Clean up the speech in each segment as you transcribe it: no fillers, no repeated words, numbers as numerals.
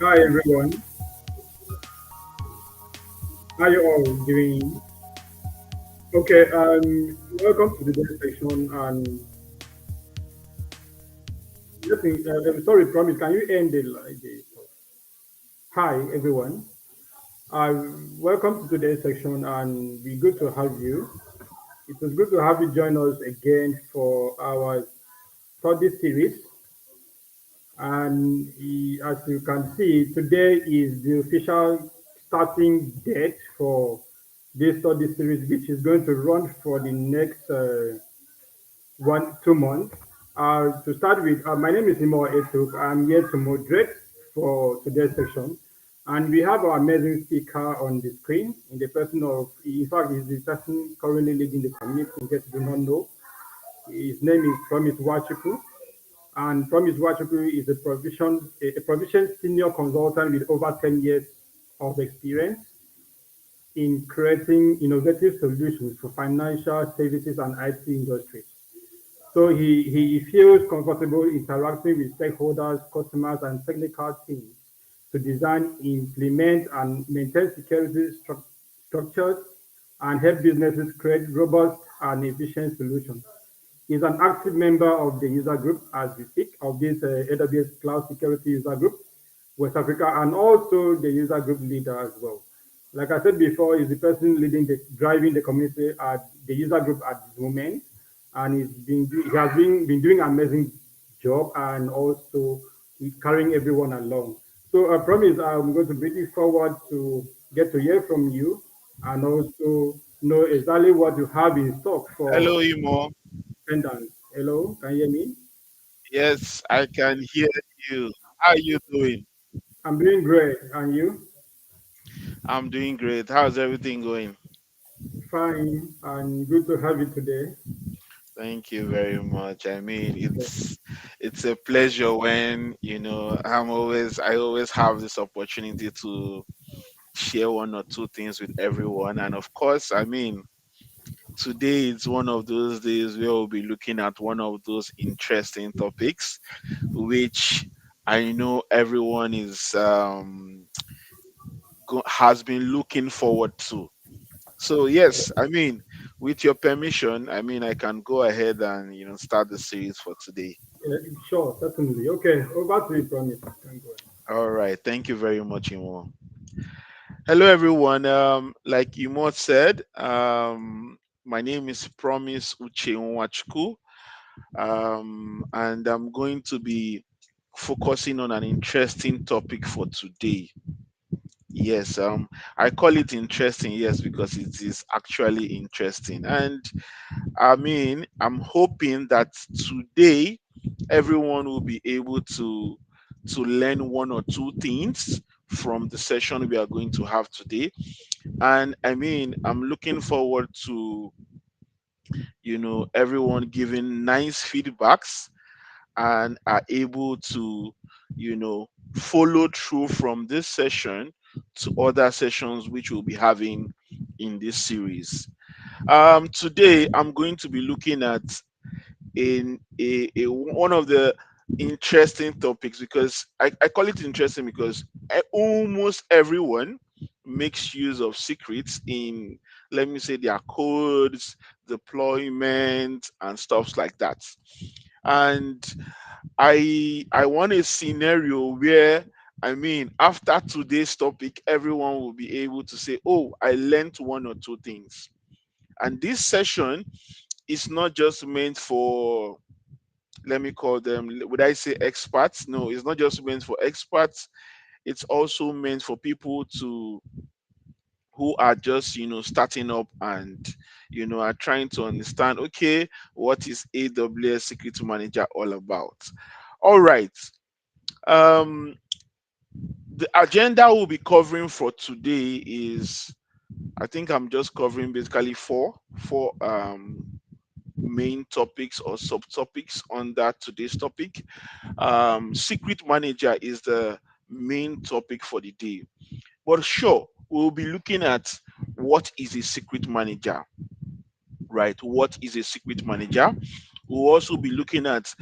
Hi everyone, how you all doing? Okay, welcome to the next section. And listen, sorry, promise. Can you end the Hi everyone, welcome to today's section, and we good to have you. It was good to have you join us again for our study series. And as you can see, today is the official starting date for this study series, which is going to run for the next 2 months. To start with, my name is Imo Etuk. I'm here to moderate for today's session. And we have our amazing speaker on the screen in the person of, in fact, he's the person currently leading the community, in case you do not know. His name is Promise Wachuku. And Promise Wachuku is a provision senior consultant with over 10 years of experience in creating innovative solutions for financial services and IT industries. So he feels comfortable interacting with stakeholders, customers, and technical teams to design, implement, and maintain security structures and help businesses create robust and efficient solutions. He's an active member of the user group as we speak, of this AWS Cloud Security User Group, West Africa, and also the user group leader as well. Like I said before, he's the person driving the community at the user group at this moment, and he has been doing an amazing job, and also carrying everyone along. So I promise I'm going to bring it forward to get to hear from you, and also know exactly what you have in stock for Hello, Imo. attendance. Hello, can you hear me? Yes, I can hear you. How are you doing? I'm doing great, and you? I'm doing great. How's everything going? Fine, and good to have you today. Thank you very much. I mean, Yeah. it's a pleasure when, I always have this opportunity to share one or two things with everyone. And of course, I mean, today is one of those days where we'll be looking at one of those interesting topics, which I know everyone has been looking forward to. So yes, I mean, with your permission, I mean I can go ahead and start the series for today. Yeah, sure, certainly. Okay, over to you, Promise. Thank you. All right, thank you very much, Imo. Hello everyone. Like Imo said, my name is Promise Uche Nwachukwu, and I'm going to be focusing on an interesting topic for today. Yes, I call it interesting, yes, because it is actually interesting. And I mean, I'm hoping that today everyone will be able to learn one or two things from the session we are going to have today. And I mean, I'm looking forward to everyone giving nice feedbacks and are able to follow through from this session to other sessions which we'll be having in this series. Today I'm going to be looking at one of the interesting topics, because I call it interesting because almost everyone makes use of secrets in, let me say, their codes, deployment, and stuffs like that. And I want a scenario where, I mean, after today's topic, everyone will be able to say, "Oh, I learned one or two things." And this session is not just meant for, let me call them, would I say experts? No, it's not just meant for experts. It's also meant for people to who are just starting up and are trying to understand, okay, what is AWS Secrets Manager all about? All right. Um The agenda we'll be covering for today is, I think I'm just covering basically four main topics or subtopics under today's topic. Secret manager is the main topic for the day. But sure, we'll be looking at what is a secret manager, right? What is a secret manager? We'll also be looking at,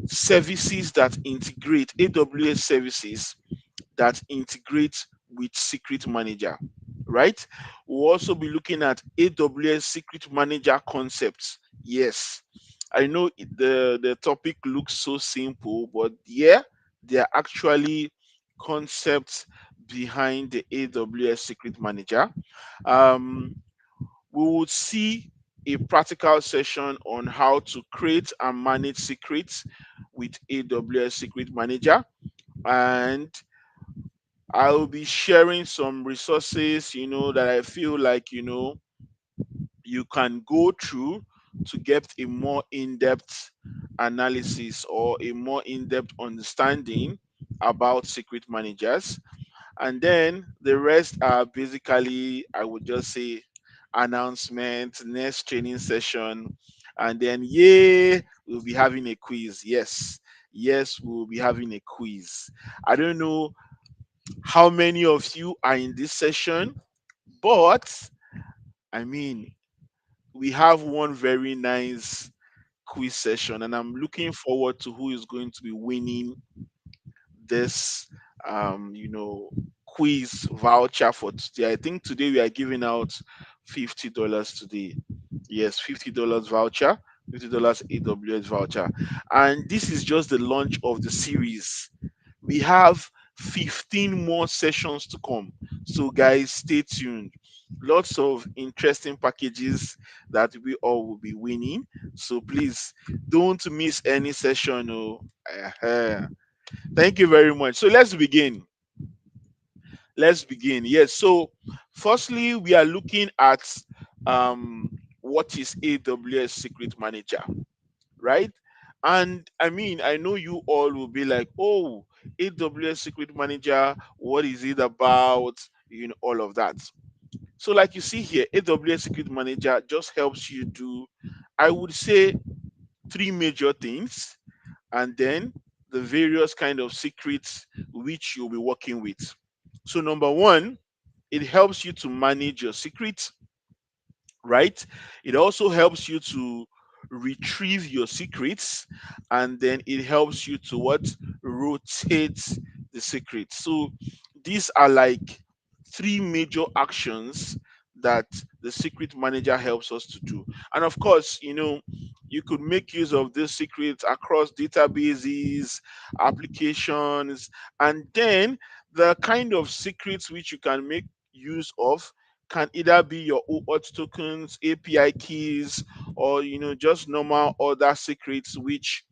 services that integrate AWS services that integrate with secret manager, right? We'll also be looking at AWS secret manager concepts. Yes, I know the topic looks so simple, but yeah, there are actually concepts behind the AWS secret manager. Um, we would see a practical session on how to create and manage secrets with AWS secret manager, and I'll be sharing some resources, that I feel like, you can go through to get a more in-depth analysis or a more in-depth understanding about secret managers. And then the rest are basically, I would just say, announcement, next training session, and then yeah, we'll be having a quiz. Yes, we'll be having a quiz. I don't know how many of you are in this session, but I mean, we have one very nice quiz session, and I'm looking forward to who is going to be winning this, quiz voucher for today. I think today we are giving out $50 today. Yes, $50 voucher, $50 AWS voucher, and this is just the launch of the series. We have 15 more sessions to come. So, guys, stay tuned. Lots of interesting packages that we all will be winning. So, please don't miss any session. Oh. Thank you very much. So, let's begin. Let's begin. Yes. So, firstly, we are looking at what is AWS Secret Manager, right? And I mean, I know you all will be like, oh, AWS Secret Manager, what is it about? All of that. So, like you see here, AWS Secret Manager just helps you do, I would say, three major things, and then the various kind of secrets which you'll be working with. So, number one, it helps you to manage your secrets, right? It also helps you to retrieve your secrets, and then it helps you to what? Rotate the secrets. So these are like three major actions that the secret manager helps us to do. And of course, you could make use of these secrets across databases, applications, and then the kind of secrets which you can make use of can either be your OAuth tokens, API keys, or just normal other secrets which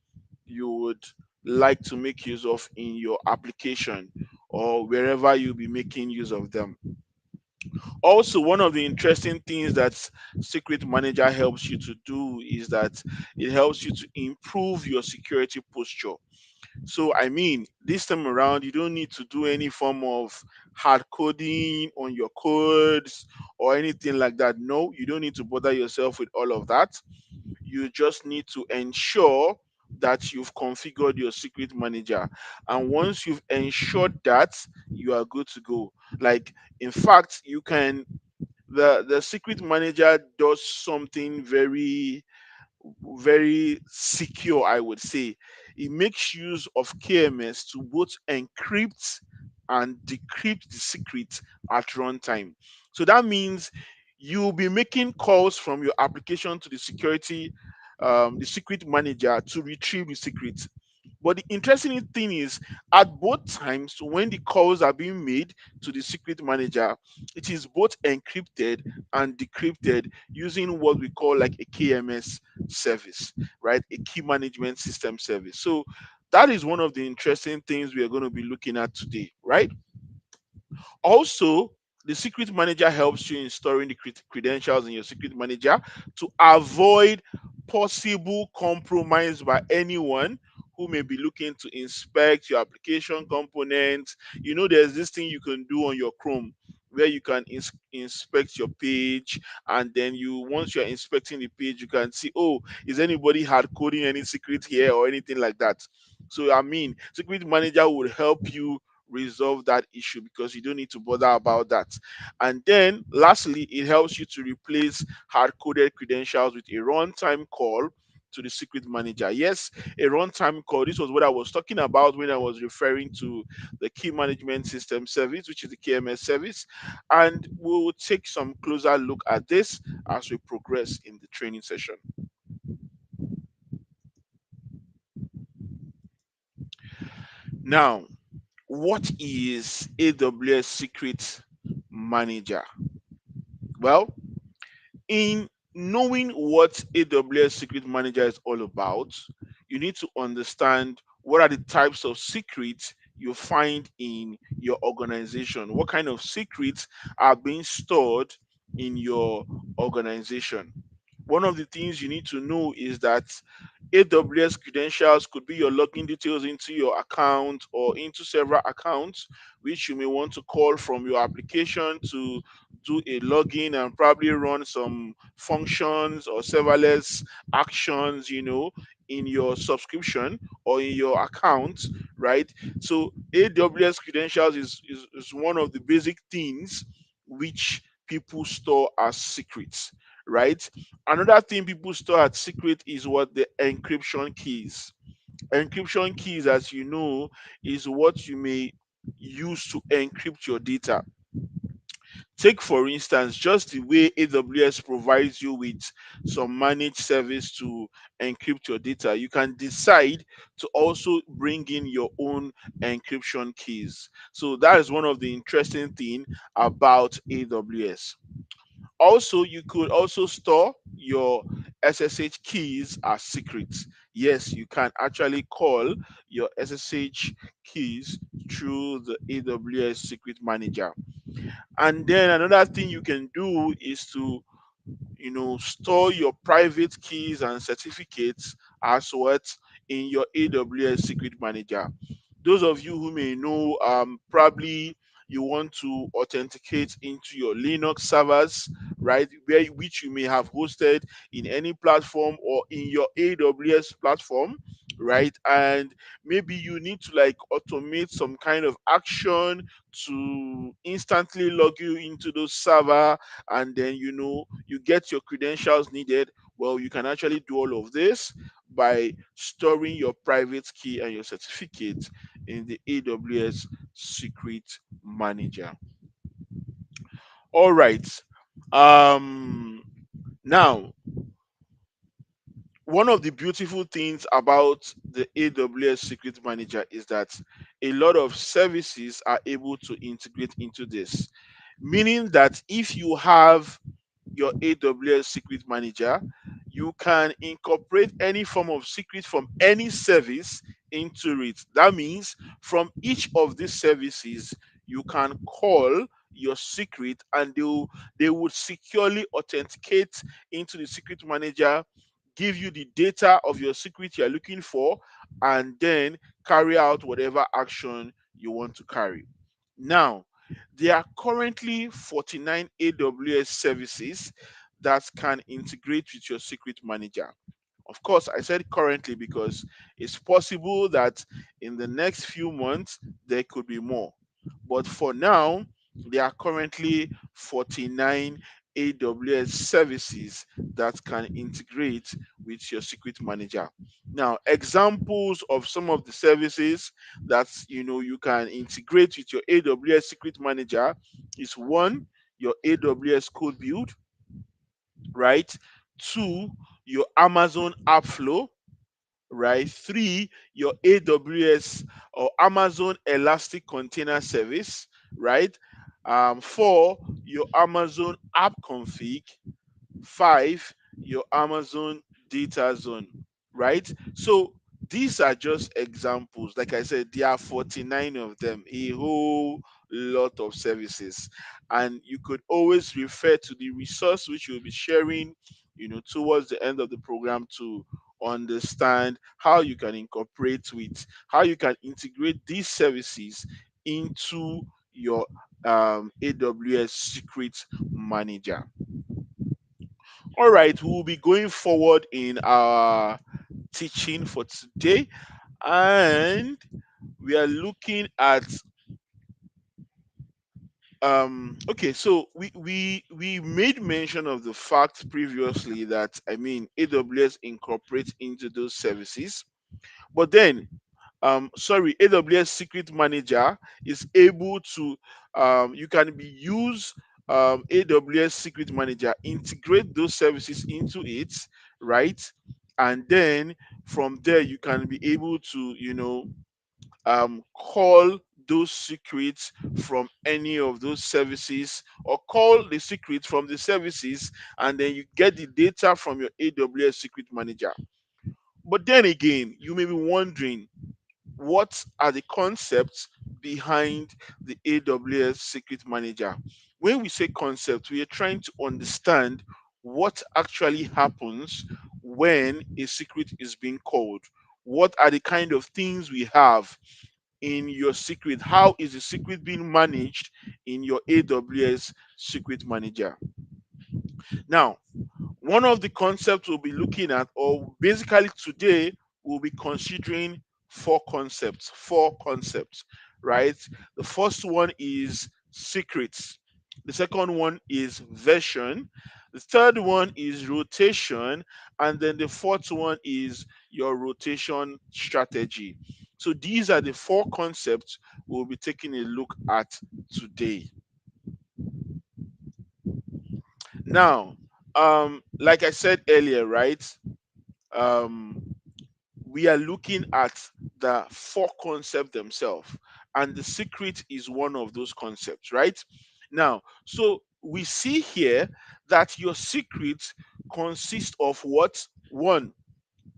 you would like to make use of in your application or wherever you'll be making use of them. Also, one of the interesting things that Secret Manager helps you to do is that it helps you to improve your security posture. So, I mean, this time around, you don't need to do any form of hard coding on your codes or anything like that. No, you don't need to bother yourself with all of that. You just need to ensure that you've configured your secret manager. And once you've ensured that, you are good to go. Like, in fact, you can, the secret manager does something very very secure, I would say. It makes use of KMS to both encrypt and decrypt the secret at runtime. So that means you'll be making calls from your application to the secret manager to retrieve the secret. But the interesting thing is, at both times, when the calls are being made to the secret manager, it is both encrypted and decrypted using what we call like a KMS service, right? A key management system service. So that is one of the interesting things we are going to be looking at today, right? Also, the secret manager helps you in storing the credentials in your secret manager to avoid possible compromise by anyone people may be looking to inspect your application components. There's this thing you can do on your Chrome where you can inspect your page, and then once you're inspecting the page, you can see, oh, is anybody hard coding any secret here or anything like that. So I mean, Secret Manager would help you resolve that issue because you don't need to bother about that. And then lastly, it helps you to replace hard coded credentials with a runtime call to the Secret Manager. Yes, a runtime call. This was what I was talking about when I was referring to the Key Management System service, which is the KMS service. And we will take some closer look at this as we progress in the training session. Now, what is AWS Secret Manager? Well, in knowing what AWS Secret Manager is all about, you need to understand what are the types of secrets you find in your organization. What kind of secrets are being stored in your organization? One of the things you need to know is that AWS credentials could be your login details into your account or into several accounts, which you may want to call from your application to do a login and probably run some functions or serverless actions, in your subscription or in your account, right? So AWS credentials is one of the basic things which people store as secrets, right? Another thing people store as secret is what the encryption keys. Encryption keys, as you know, is what you may use to encrypt your data. Take, for instance, just the way AWS provides you with some managed service to encrypt your data, you can decide to also bring in your own encryption keys. So that is one of the interesting thing about AWS. Also, you could also store your SSH keys as secrets. Yes, you can actually call your SSH keys through the AWS Secret Manager. And then another thing you can do is to store your private keys and certificates as what in your AWS Secret Manager. Those of you who may know, probably you want to authenticate into your Linux servers, right? Which you may have hosted in any platform or in your AWS platform, right? And maybe you need to like automate some kind of action to instantly log you into those server, and then you get your credentials needed. Well, you can actually do all of this by storing your private key and your certificate in the AWS Secret Manager. All right. Um, Now, one of the beautiful things about the AWS Secret Manager is that a lot of services are able to integrate into this, meaning that if you have your AWS Secret Manager, you can incorporate any form of secret from any service into it. That means from each of these services, you can call your secret, and they would securely authenticate into the secret manager, give you the data of your secret you're looking for, and then carry out whatever action you want to carry. Now, there are currently 49 AWS services that can integrate with your secret manager. Of course, I said currently because it's possible that in the next few months there could be more. But for now, there are currently 49 AWS services that can integrate with your secret manager. Now, examples of some of the services that you can integrate with your AWS secret manager is one, your AWS code build, right? Two, your Amazon App right? Three, your AWS or Amazon Elastic Container Service, right? Four, your Amazon App Config. Five, your Amazon Data Zone, right? So these are just examples. Like I said, there are 49 of them, a whole lot of services. And you could always refer to the resource which you'll be sharing, towards the end of the program to understand how you can incorporate with, how you can integrate these services into your AWS Secrets Manager. All right, we will be going forward in our teaching for today, and we are looking at okay, so we made mention of the fact previously that, I mean, AWS incorporates into those services, but then sorry, AWS Secret Manager is able to you can be use AWS Secret Manager, integrate those services into it, right? And then from there you can be able to, call those secrets from any of those services, or call the secret from the services, and then you get the data from your AWS Secret Manager. But then again, you may be wondering, what are the concepts behind the AWS Secret Manager? When we say concept, we are trying to understand what actually happens when a secret is being called. What are the kind of things we have in your secret? How is the secret being managed in your AWS Secret Manager? Now, one of the concepts we'll be looking at, or basically today, we'll be considering four concepts, right? The first one is secrets. The second one is version. The third one is rotation. And then the fourth one is your rotation strategy. So these are the four concepts we'll be taking a look at today. Now, like I said earlier, right? Um, we are looking at the four concepts themselves, and the secret is one of those concepts, right? Now, so we see here that your secret consists of what? One,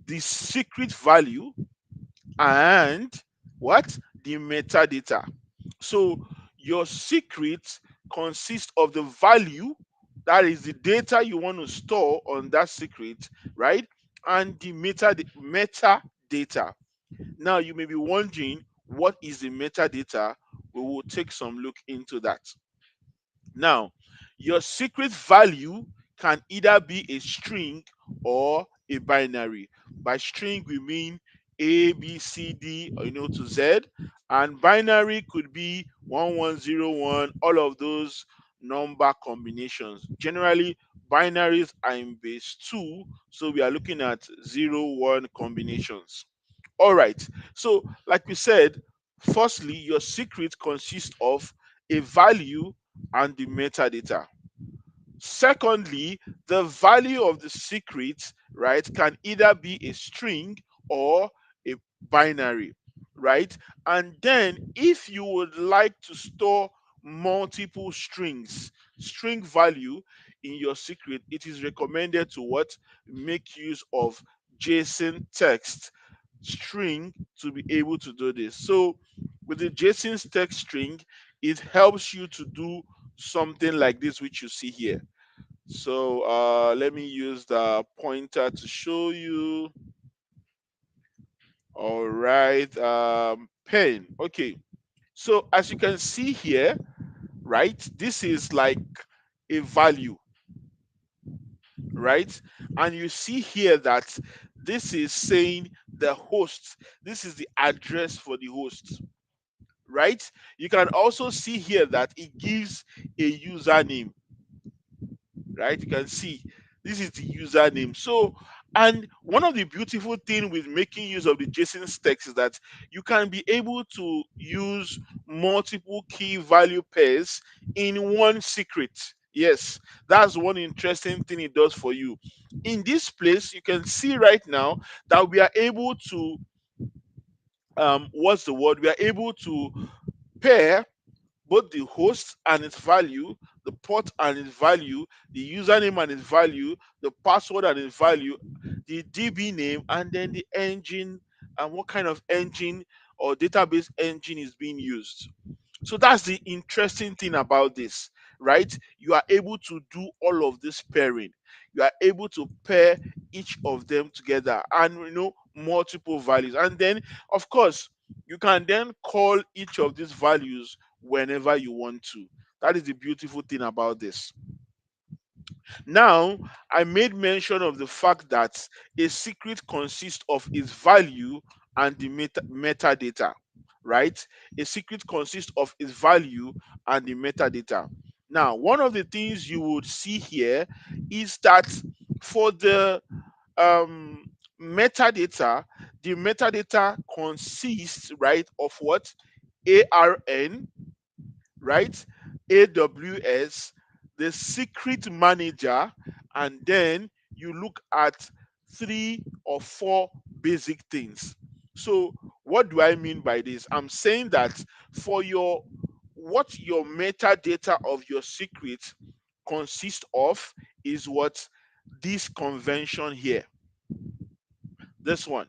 the secret value, and what? The metadata. So your secret consists of the value, that is the data you want to store on that secret, right? And the metadata. Now you may be wondering, what is the metadata? We will take some look into that. Now, your secret value can either be a string or a binary. By string, we mean A, B, C, D, to Z, and binary could be 1101, all of those number combinations. Generally, binaries are in base 2, so we are looking at 0, 1 combinations. All right. So, like we said, firstly, your secret consists of a value and the metadata. Secondly, the value of the secret, right, can either be a string or a binary, right? And then, if you would like to store multiple string value in your secret, it is recommended to what? Make use of JSON text string to be able to do this. So with the JSON text string, it helps you to do something like this, which you see here. So let me use the pointer to show you. All right, pen. Okay. So as you can see here, right, this is like a value, right? And you see here that this is saying the host. This is the address for the host, right? You can also see here that it gives a username, right? You can see this is the username. So, and one of the beautiful thing with making use of the JSON text is that you can be able to use multiple key value pairs in one secret. Yes, that's one interesting thing it does for you. In this place, you can see right now that we are able to what's the word? We are able to pair both the host and its value, the port and its value, the username and its value, the password and its value, the DB name, and then the engine and what kind of engine or database engine is being used. So that's the interesting thing about this, right? You are able to do all of this pairing. You are able to pair each of them together, and multiple values. And then, of course, you can then call each of these values whenever you want to. That is the beautiful thing about this. Now, I made mention of the fact that a secret consists of its value and the metadata, right? A secret consists of its value and the metadata. Now, one of the things you would see here is that for the metadata, the metadata consists, right, of what? ARN, right? AWS, the secret manager, and then you look at three or four basic things. So, what do I mean by this? I'm saying that for your metadata of your secret consists of is what this convention here. This one,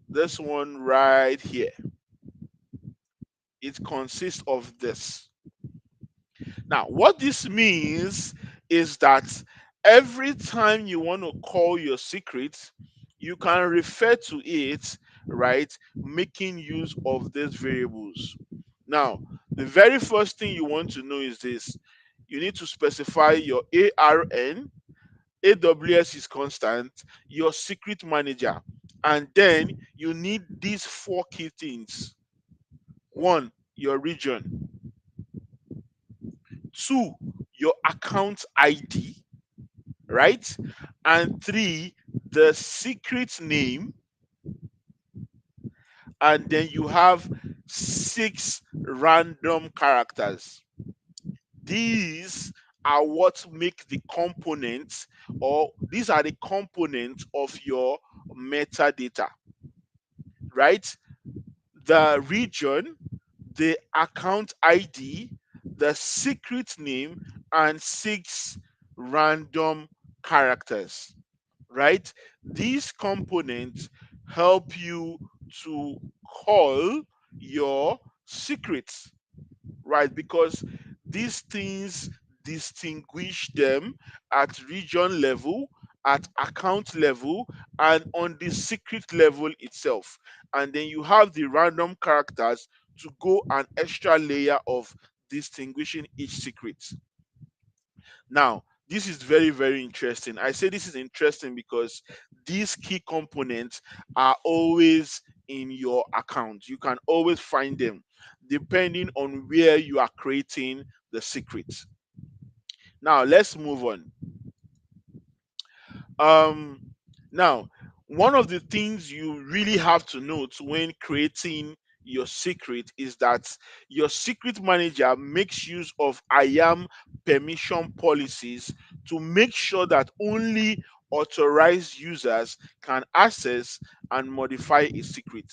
this one right here. It consists of this. Now, what this means is that every time you want to call your secret, you can refer to it, right, making use of these variables. Now, the very first thing you want to know is this: you need to specify your ARN, AWS is constant, your secret manager, and then you need these four key things. One, your region. Two, your account ID, right? And three, the secret name. And then you have six random characters. These are what make the components, or these are the components of your metadata, right? The region, the account ID, the secret name, and six random characters, right? These components help you to call your secrets, right? Because these things distinguish them at region level, at account level, and on the secret level itself. And then you have the random characters to go an extra layer of distinguishing each secret. Now, this is very, very interesting. I say this is interesting because these key components are always in your account. You can always find them depending on where you are creating the secrets. Now, let's move on. Um, Now, one of the things you really have to note when creating your secret is that your secret manager makes use of IAM permission policies to make sure that only authorized users can access and modify a secret.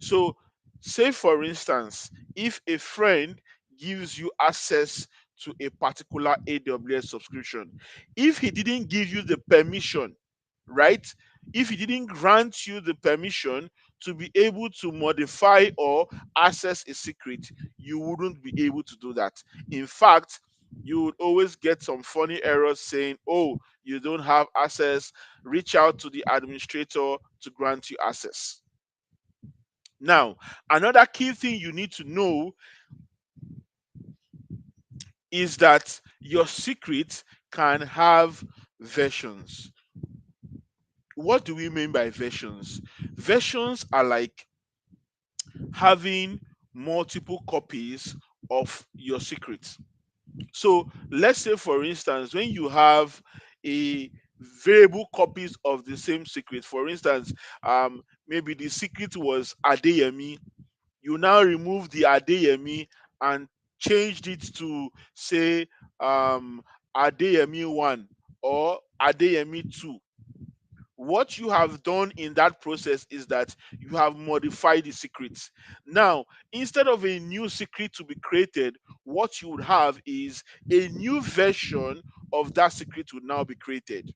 So, say for instance, if a friend gives you access to a particular AWS subscription, if he didn't give you the permission, right? If he didn't grant you the permission to be able to modify or access a secret, you wouldn't be able to do that. In fact, you would always get some funny errors saying, oh, you don't have access, reach out to the administrator to grant you access. Now, another key thing you need to know is that your secret can have versions. What do we mean by versions? Versions are like having multiple copies of your secret. So let's say, for instance, when you have a variable copies of the same secret, for instance, maybe the secret was Adeyemi, you now remove the Adeyemi and changed it to, say, Adeyemi 1 or Adeyemi 2. What you have done in that process is that you have modified the secrets. Now, instead of a new secret to be created, what you would have is a new version of that secret would now be created.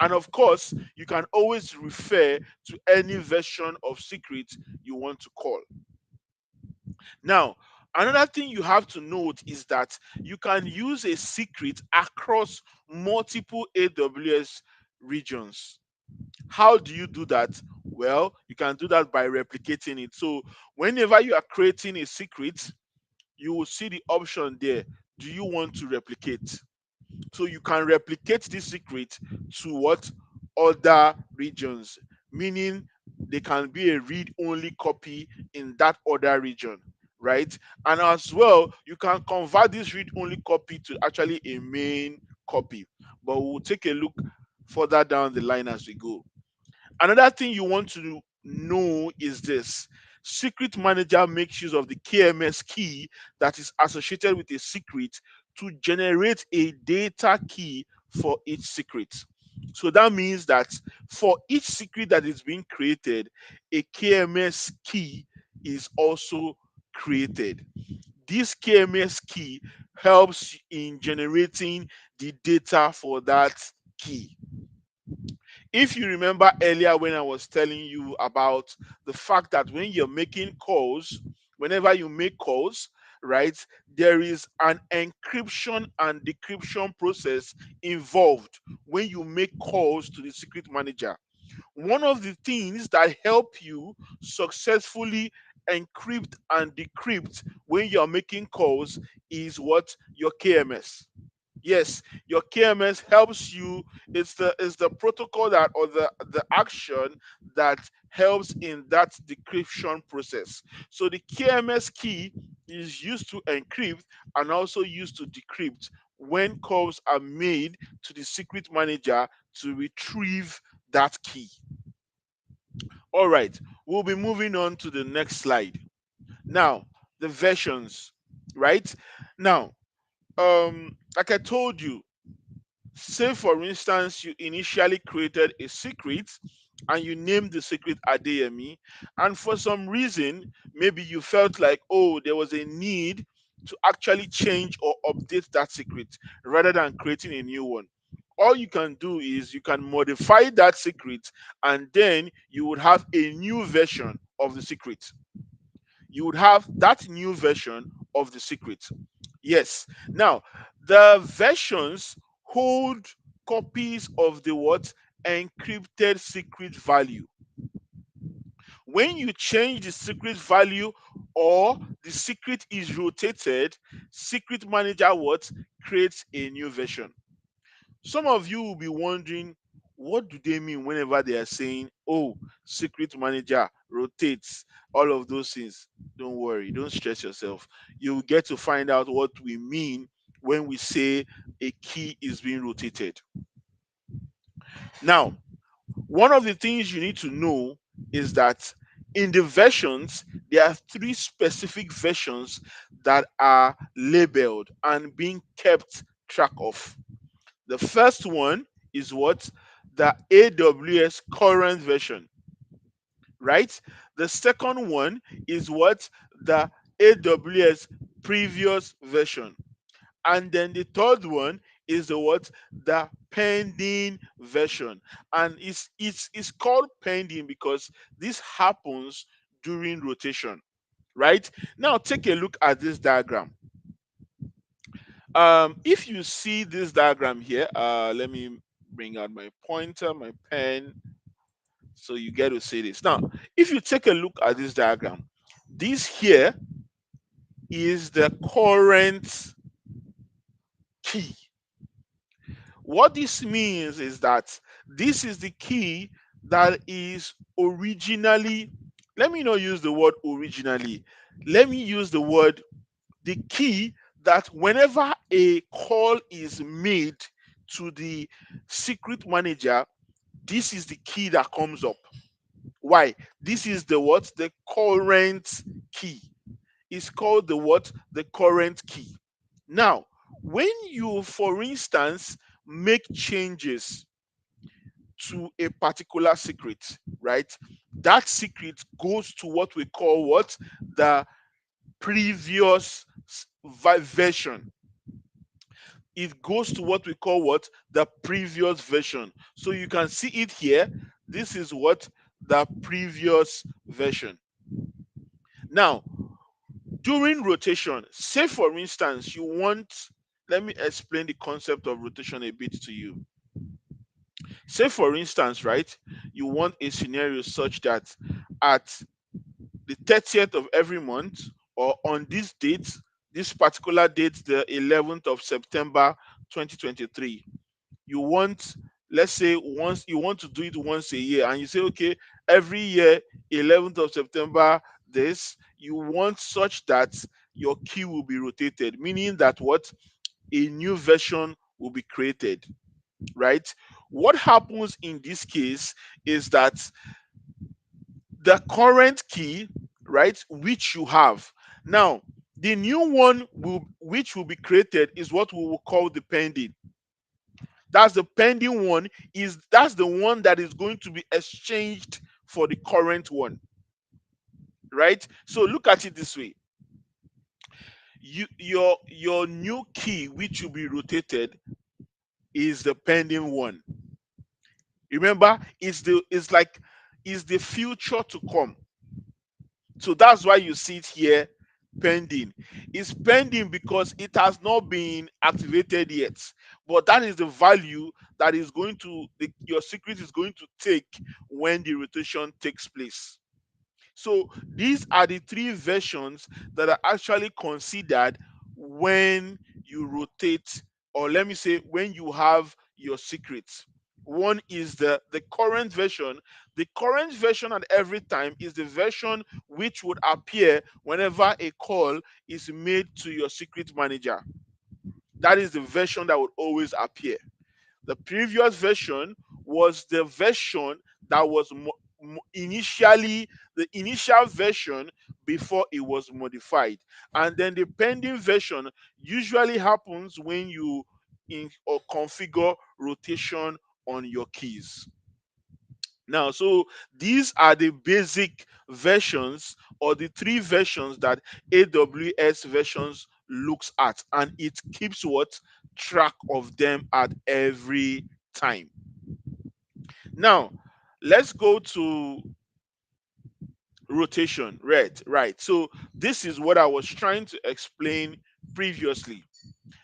And of course, you can always refer to any version of secret you want to call. Now, another thing you have to note is that you can use a secret across multiple AWS regions. How do you do that? Well, you can do that by replicating it. So whenever you are creating a secret, you will see the option there. Do you want to replicate? So you can replicate this secret to what? Other regions, meaning they can be a read only copy in that other region, right? And as well, you can convert this read only copy to actually a main copy. But we'll take a look further down the line as we go. Another thing you want to know is this: Secret Manager makes use of the KMS key that is associated with a secret to generate a data key for each secret. So that means that for each secret that is being created, a KMS key is also created. This KMS key helps in generating the data for that key. If you remember earlier when I was telling you about the fact that when you're making calls, whenever you make calls, right, there is an encryption and decryption process involved when you make calls to the secret manager. One of the things that help you successfully encrypt and decrypt when you're making calls is what? Your KMS. Yes, your KMS helps you. It's the protocol that, or the action that helps in that decryption process. So the KMS key is used to encrypt and also used to decrypt when calls are made to the secret manager to retrieve that key. All right, we'll be moving on to the next slide. Now, the versions, right? Now, like I told you, say for instance, you initially created a secret and you named the secret Adeyemi, and for some reason, maybe you felt like, oh, there was a need to actually change or update that secret rather than creating a new one. All you can do is you can modify that secret, and then you would have a new version of the secret. You would have that new version of the secret. Yes. Now, the versions hold copies of the what? Encrypted secret value. When you change the secret value or the secret is rotated, secret manager what? Creates a new version. Some of you will be wondering, what do they mean whenever they are saying, oh, secret manager rotates, all of those things? Don't worry, don't stress yourself. You will get to find out what we mean when we say a key is being rotated. Now, one of the things you need to know is that in the versions, there are three specific versions that are labeled and being kept track of. The first one is what? The AWS current version, right? The second one is what? The AWS previous version. And then the third one is the what? The pending version. And it's called pending because this happens during rotation, right? Now take a look at this diagram. If you see this diagram here, let me bring out my pointer, my pen, so you get to see this. Now, if you take a look at this diagram, this here is the current key. What this means is that this is the key that is originally, let me not use the word originally, let me use the key that whenever a call is made to the secret manager, this is the key that comes up. Why? This is the what? The current key. It's called the what? The current key. Now, when you, for instance, make changes to a particular secret, right? That secret goes to what we call what? The previous version. It goes to what we call what? The previous version. So you can see it here. This is what? The previous version. Now, during rotation, say for instance, you want, let me explain the concept of rotation a bit to you. Say for instance, right, you want a scenario such that at the 30th of every month, or on this date, this particular date, the 11th of September 2023, you want, let's say, once you want to do it once a year, and you say, okay, every year, 11th of September, this, you want such that your key will be rotated, meaning that what, a new version will be created, right? What happens in this case is that the current key, right, which you have now, the new one will which will be created is what we will call the pending. That's the pending one, is that's the one that is going to be exchanged for the current one, right? So look at it this way. Your new key which will be rotated is the pending one. Remember, it's like is the future to come. So that's why you see it here pending. It's pending because it has not been activated yet. But that is the value that is going to your secret is going to take when the rotation takes place. So these are the three versions that are actually considered when you rotate, or let me say, when you have your secrets. One is the current version. The current version at every time is the version which would appear whenever a call is made to your secret manager. That is the version that would always appear. The previous version was the version that was initially the initial version before it was modified. And then the pending version usually happens when you or configure rotation on your keys. Now, so these are the basic versions, or the three versions that AWS versions looks at, and it keeps what, track of them at every time. Now, let's go to rotation. Right. So this is what I was trying to explain previously.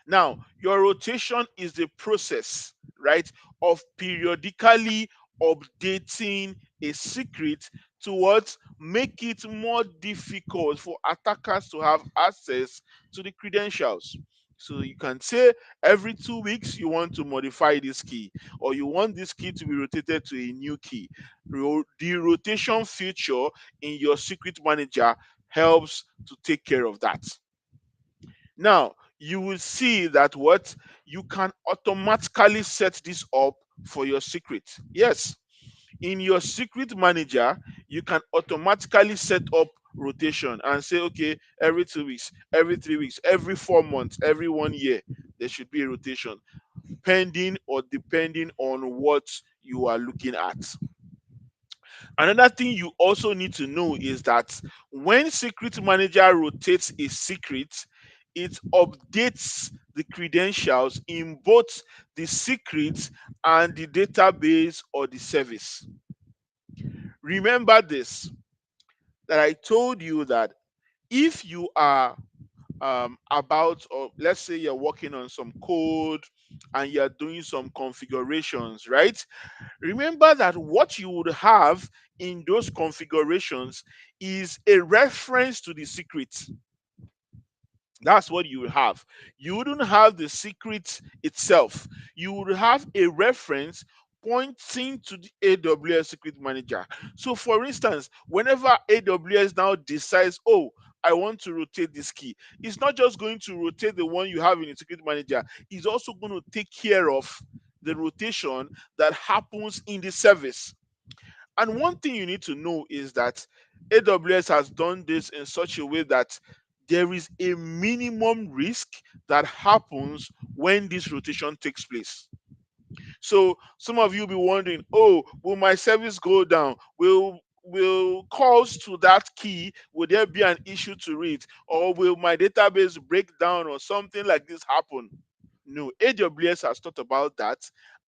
Now, your rotation is the process, right, of periodically updating a secret towards make it more difficult for attackers to have access to the credentials. So you can say every 2 weeks you want to modify this key, or you want this key to be rotated to a new key. The rotation feature in your secret manager helps to take care of that. Now, you will see that what, you can automatically set this up for your secret. Yes, in your secret manager, you can automatically set up rotation and say, okay, every 2 weeks, every 3 weeks, every 4 months, every 1 year, there should be a rotation, pending or depending on what you are looking at. Another thing you also need to know is that when Secret Manager rotates a secret, it updates the credentials in both the secret and the database or the service. Remember this, that I told you that if you are about, or let's say you're working on some code and you're doing some configurations, right? Remember that what you would have in those configurations is a reference to the secret. That's what you will have. You wouldn't have the secret itself. You would have a reference pointing to the AWS Secret Manager. So, for instance, whenever AWS now decides, oh, I want to rotate this key, it's not just going to rotate the one you have in the Secret Manager, it's also going to take care of the rotation that happens in the service. And one thing you need to know is that AWS has done this in such a way that there is a minimum risk that happens when this rotation takes place. So some of you will be wondering, oh, will my service go down? Will calls to that key, will there be an issue to it? Or will my database break down or something like this happen? No, AWS has thought about that,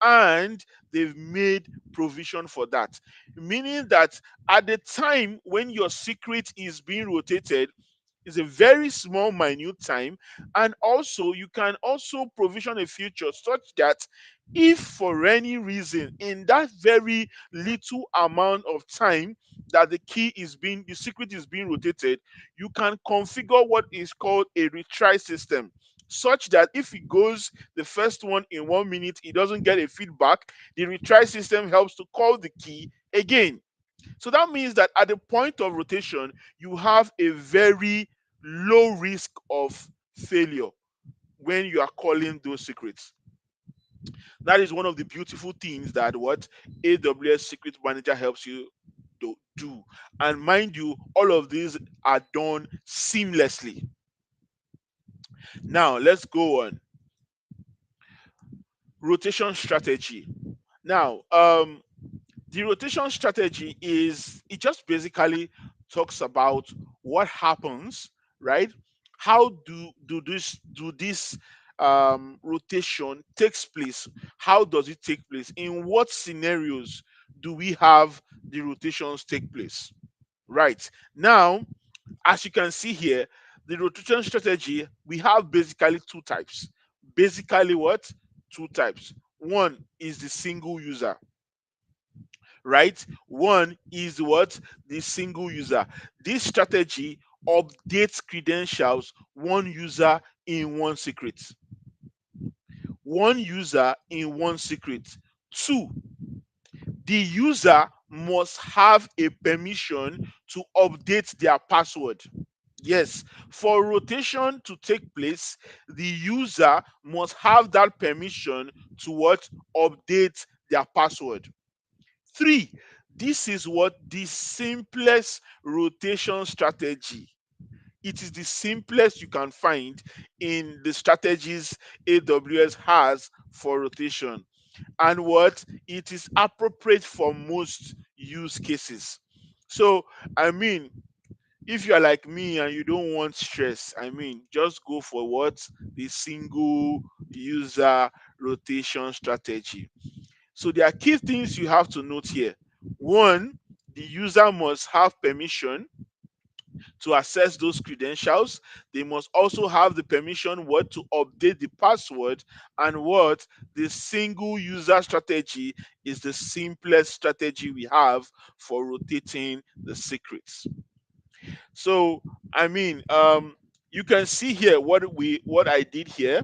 and they've made provision for that. Meaning that at the time when your secret is being rotated, It's a very small, minute time. And also, you can also provision a feature such that if for any reason in that very little amount of time that the secret is being rotated, you can configure what is called a retry system, such that if it goes the first one in 1 minute, it doesn't get a feedback. The retry system helps to call the key again. So that means that at the point of rotation, you have a very low risk of failure when you are calling those secrets. That is one of the beautiful things that what AWS Secret Manager helps you do. And mind you, all of these are done seamlessly. Now, let's go on. Rotation strategy. Now, the rotation strategy is, it just basically talks about what happens, right? How do this rotation takes place? How does it take place? In what scenarios do we have the rotations take place? Right now, as you can see here, the rotation strategy, we have basically two types. Basically, what? Two types. One is the single user, right? One is what? The single user. This strategy updates credentials one user in one secret. One user in one secret. Two, the user must have a permission to update their password. Yes, for rotation to take place, the user must have that permission to what? Update their password. Three, this is what the simplest rotation strategy. It is the simplest you can find in the strategies AWS has for rotation. And what? It is appropriate for most use cases. So, I mean, if you are like me and you don't want stress, I mean, just go for what? The single user rotation strategy. So there are key things you have to note here. One, the user must have permission to access those credentials. They must also have the permission what? To update the password. And what? The single user strategy is the simplest strategy we have for rotating the secrets. So I mean, you can see here what I did here.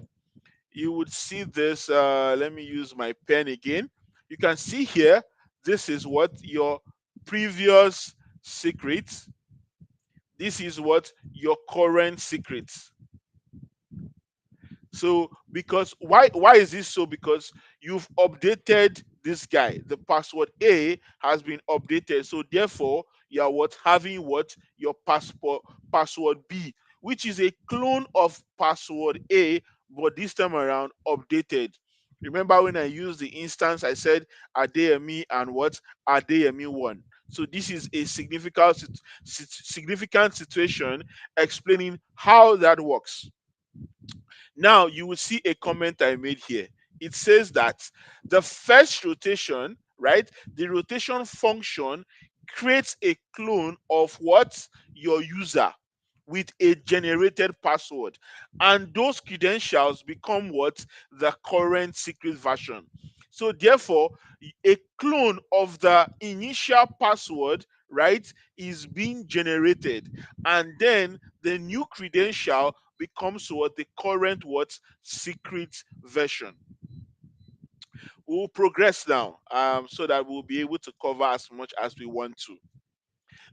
You would see this. Let me use my pen again. You can see here, this is what your previous secret. This is what your current secret. So because why is this so? Because you've updated this guy. The password A has been updated. So therefore, you are what? Having what? Your password B, which is a clone of password A, but this time around updated. Remember when I used the instance, I said Adeyemi and what? Adeyemi 1. So this is a significant situation explaining how that works. Now you will see a comment I made here. It says that the first rotation, right? The rotation function creates a clone of what? Your user with a generated password. And those credentials become what? The current secret version. So therefore, a clone of the initial password, right, is being generated. And then the new credential becomes what? The current what? Secret version. We'll progress now, so that we'll be able to cover as much as we want to.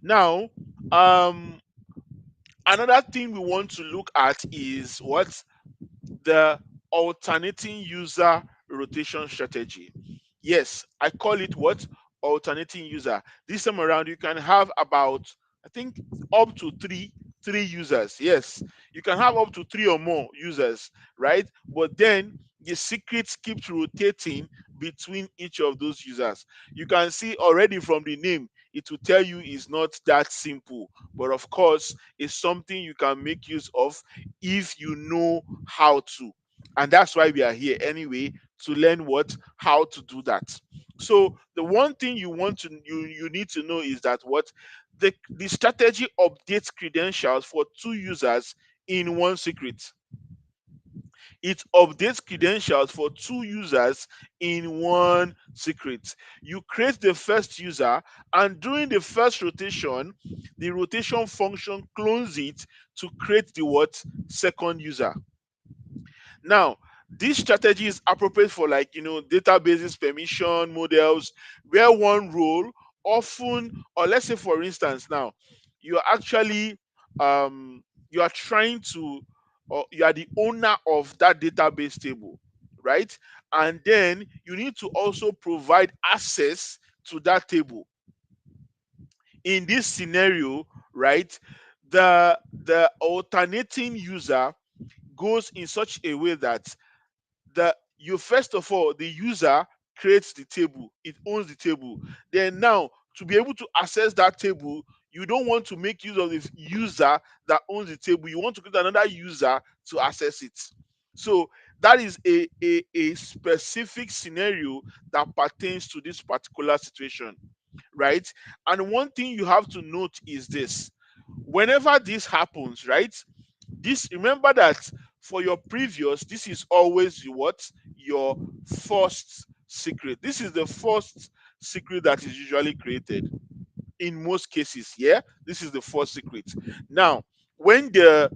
Now, um, another thing we want to look at is what? The alternating user rotation strategy. Yes, I call it what? Alternating user. This time around, you can have about, I think, up to three users. Yes, you can have up to three or more users, right? But then the secrets keeps rotating between each of those users. You can see already from the name, it will tell you it's not that simple. But of course, it's something you can make use of if you know how to. And that's why we are here anyway, to learn what how to do that. So the one thing you need to know is that what the strategy updates credentials for two users in one secret. It updates credentials for two users in one secret. You create the first user, and during the first rotation, the rotation function clones it to create the what second user. Now, this strategy is appropriate for, like, databases, permission models, where one role often, or let's say for instance, now you're actually you are trying to, or you are the owner of that database table, right? And then you need to also provide access to that table. In this scenario, right, the alternating user goes in such a way that first of all, the user creates the table, it owns the table. Then now, to be able to access that table, you don't want to make use of the user that owns the table, you want to create another user to access it. So that is a specific scenario that pertains to this particular situation, right? And one thing you have to note is this: whenever this happens, right, this, remember that for your previous, this is always your first secret. This is the first secret that is usually created in most cases. Yeah, this is the first secret. Now, when the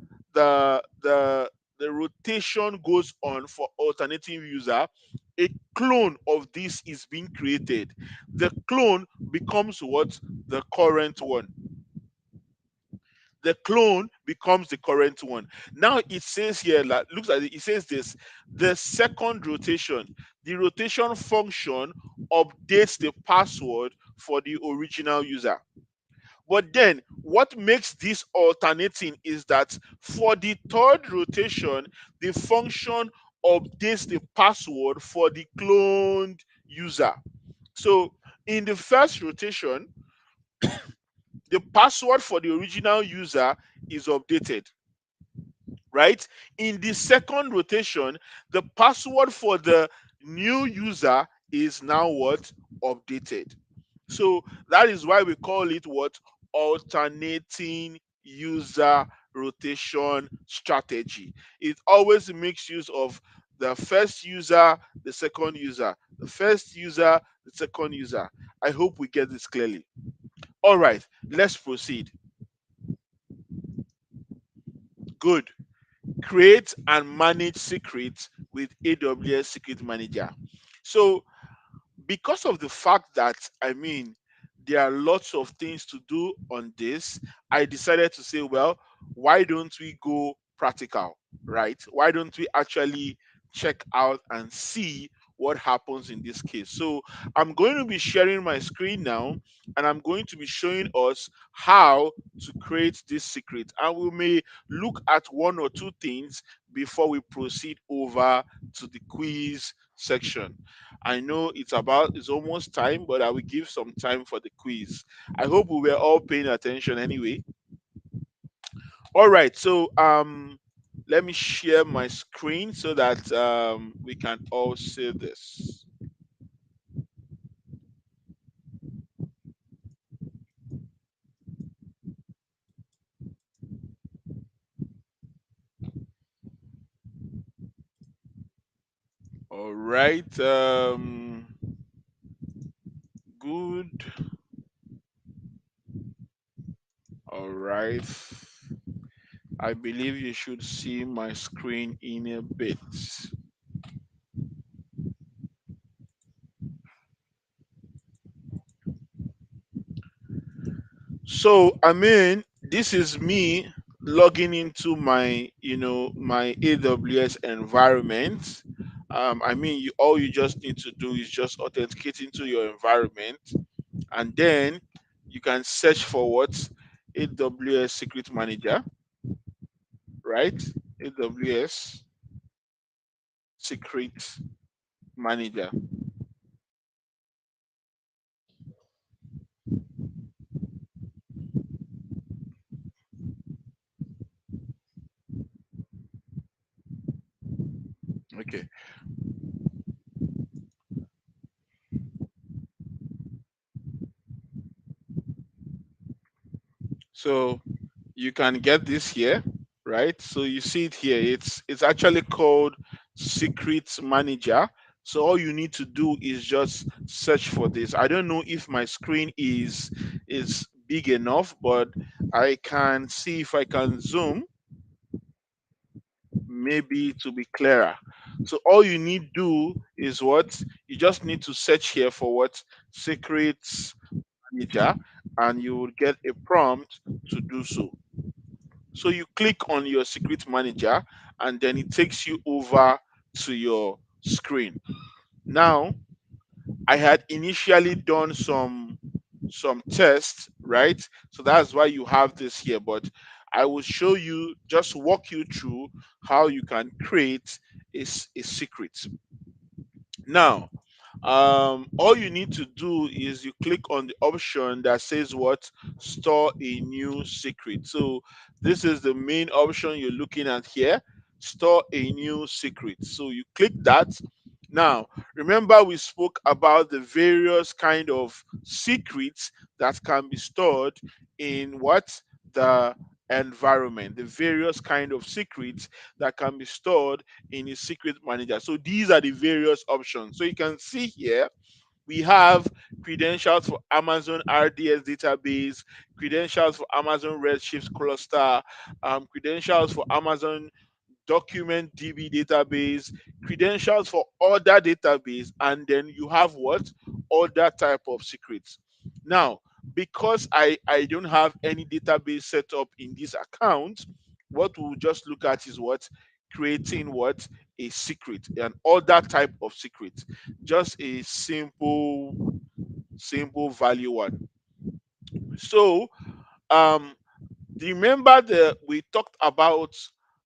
rotation goes on for alternative user, a clone of this is being created. The clone becomes what? The current one. The clone becomes the current one. Now it says here, like, looks at it, it says this: the second rotation, the rotation function updates the password for the original user. But then what makes this alternating is that for the third rotation, the function updates the password for the cloned user. So in the first rotation, the password for the original user is updated, right? In the second rotation, the password for the new user is now what? Updated. So that is why we call it what? Alternating user rotation strategy. It always makes use of the first user, the second user, the first user, the second user. I hope we get this clearly. All right, let's proceed. Good. Create and manage secrets with AWS Secret Manager. So, because of the fact that, there are lots of things to do on this, I decided to say, well, why don't we go practical, right? Why don't we actually check out and see what happens in this case? So I'm going to be sharing my screen now, and I'm going to be showing us how to create this secret, and we may look at one or two things before we proceed over to the quiz section. I know it's almost time, but I will give some time for the quiz. I hope we were all paying attention anyway. All right, so let me share my screen so that we can all see this. All right, good. All right. I believe you should see my screen in a bit. So, this is me logging into my AWS environment. All you just need to do is just authenticate into your environment, and then you can search for what? AWS Secret Manager, right? AWS Secret Manager. So you can get this here, right? So you see it here. It's actually called Secrets Manager. So all you need to do is just search for this. I don't know if my screen is big enough, but I can see if I can zoom, maybe to be clearer. So all you need do is what? You just need to search here for what? Secrets Manager, and you will get a prompt to do so. So you click on your secret manager, and then it takes you over to your screen. Now, I had initially done some tests, right? So that's why you have this here, but I will show you, just walk you through how you can create a secret. Now, all you need to do is you click on the option that says what? Store a new secret. So this is the main option you're looking at here. Store a new secret. So you click that. Now, remember we spoke about the various kind of secrets that can be stored in what? The environment. The various kind of secrets that can be stored in a secret manager. So these are the various options. So you can see here we have credentials for Amazon RDS database, credentials for Amazon Redshift cluster, credentials for Amazon document DB database, credentials for other database, and then you have what? Other type of secrets. Now, because I don't have any database set up in this account, what we'll just look at is what? Creating what? A secret, an other type of secret. Just a simple value one. So um remember the we talked about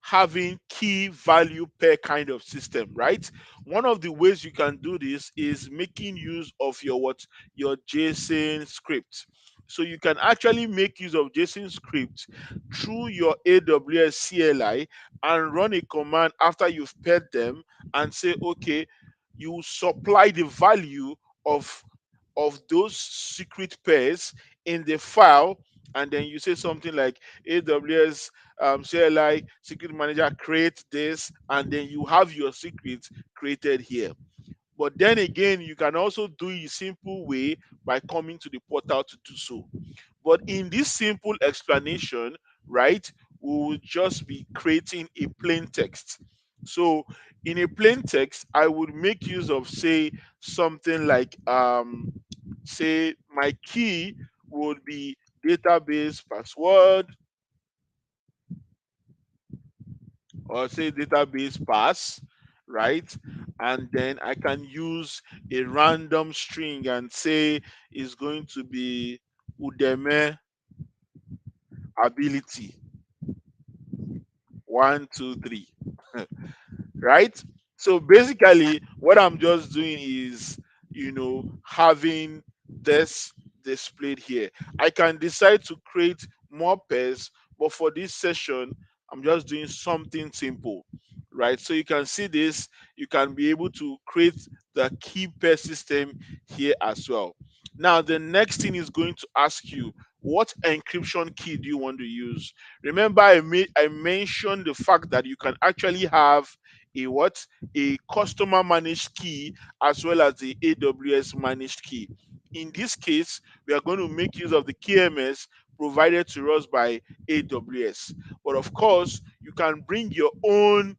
having key value per kind of system, right? One of the ways you can do this is making use of your what? Your JSON script. So you can actually make use of JSON script through your AWS CLI and run a command after you've paired them and say, okay, you supply the value of those secret pairs in the file, and then you say something like AWS CLI secret manager create this, and then you have your secrets created here. But then again, you can also do it simple way by coming to the portal to do so. But in this simple explanation, right, we will just be creating a plain text. So in a plain text, I would make use of, say, something like say my key would be database password, or say database pass, right? And then I can use a random string and say it's going to be Udeme ability 1 2 3. Right? So basically, what I'm just doing is, having this displayed here. I can decide to create more pairs, but for this session, I'm just doing something simple, right? So you can see this, you can be able to create the key pair system here as well. Now, the next thing is going to ask you, what encryption key do you want to use? Remember, I mentioned the fact that you can actually have a what? A customer managed key as well as the AWS managed key. In this case, we are going to make use of the KMS provided to us by AWS. But of course, you can bring your own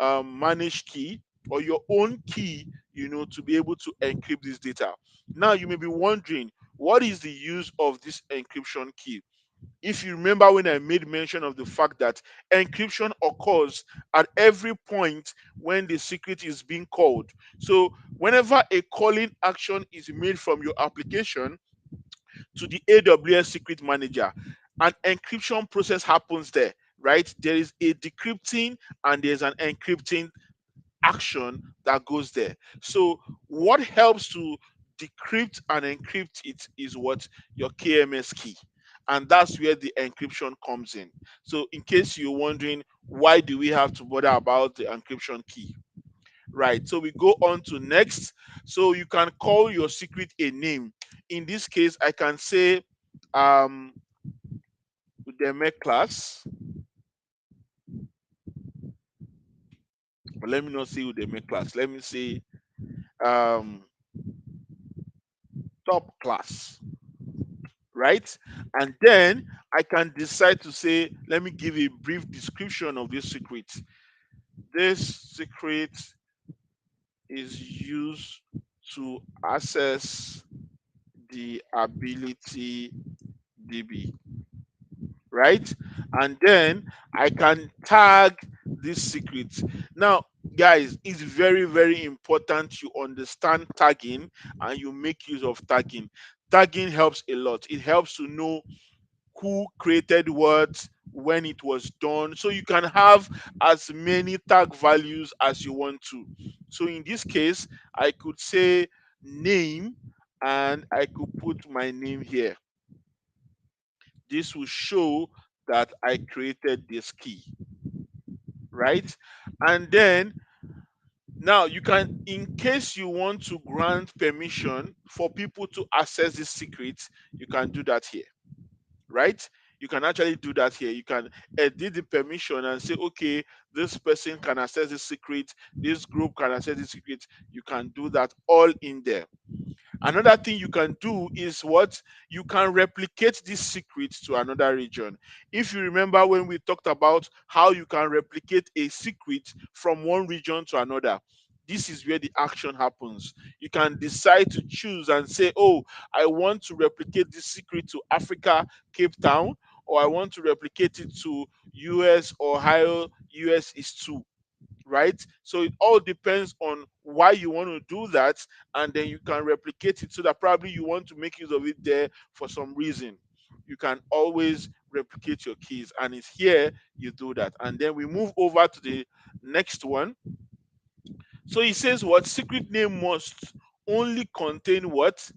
managed key or your own key, to be able to encrypt this data. Now, you may be wondering, what is the use of this encryption key? If you remember when I made mention of the fact that encryption occurs at every point when the secret is being called. So whenever a calling action is made from your application to the AWS Secret Manager, an encryption process happens there, right? There is a decrypting and there's an encrypting action that goes there. So what helps to decrypt and encrypt it is what? Your KMS key. And that's where the encryption comes in. So in case you're wondering, why do we have to bother about the encryption key? Right. So we go on to next. So you can call your secret a name. In this case, I can say um Udemy class. But let me not say Udemy class. Let me say um, top class, right? And then I can decide to say, let me give a brief description of this secret. This secret is used to access the ability DB, right? And then I can tag this secret. Now, guys, it's very, very important you understand tagging and you make use of tagging. Tagging helps a lot. It helps to know who created what, when it was done, so you can have as many tag values as you want to. So in this case, I could say name, and I could put my name here. This will show that I created this key, right? And then now you can, in case you want to grant permission for people to access this secret, you can do that here, right? You can actually do that here. You can edit the permission and say, okay, this person can access the secret, this group can access the secret. You can do that all in there. Another thing you can do is what? You can replicate this secret to another region. If you remember when we talked about how you can replicate a secret from one region to another, this is where the action happens. You can decide to choose and say, oh, I want to replicate this secret to Africa, Cape Town, or I want to replicate it to US, Ohio, US is 2, right? So it all depends on why you want to do that, and then you can replicate it so that probably you want to make use of it there for some reason. You can always replicate your keys, and it's here you do that. And then we move over to the next one. So it says what? Secret name must only contain what?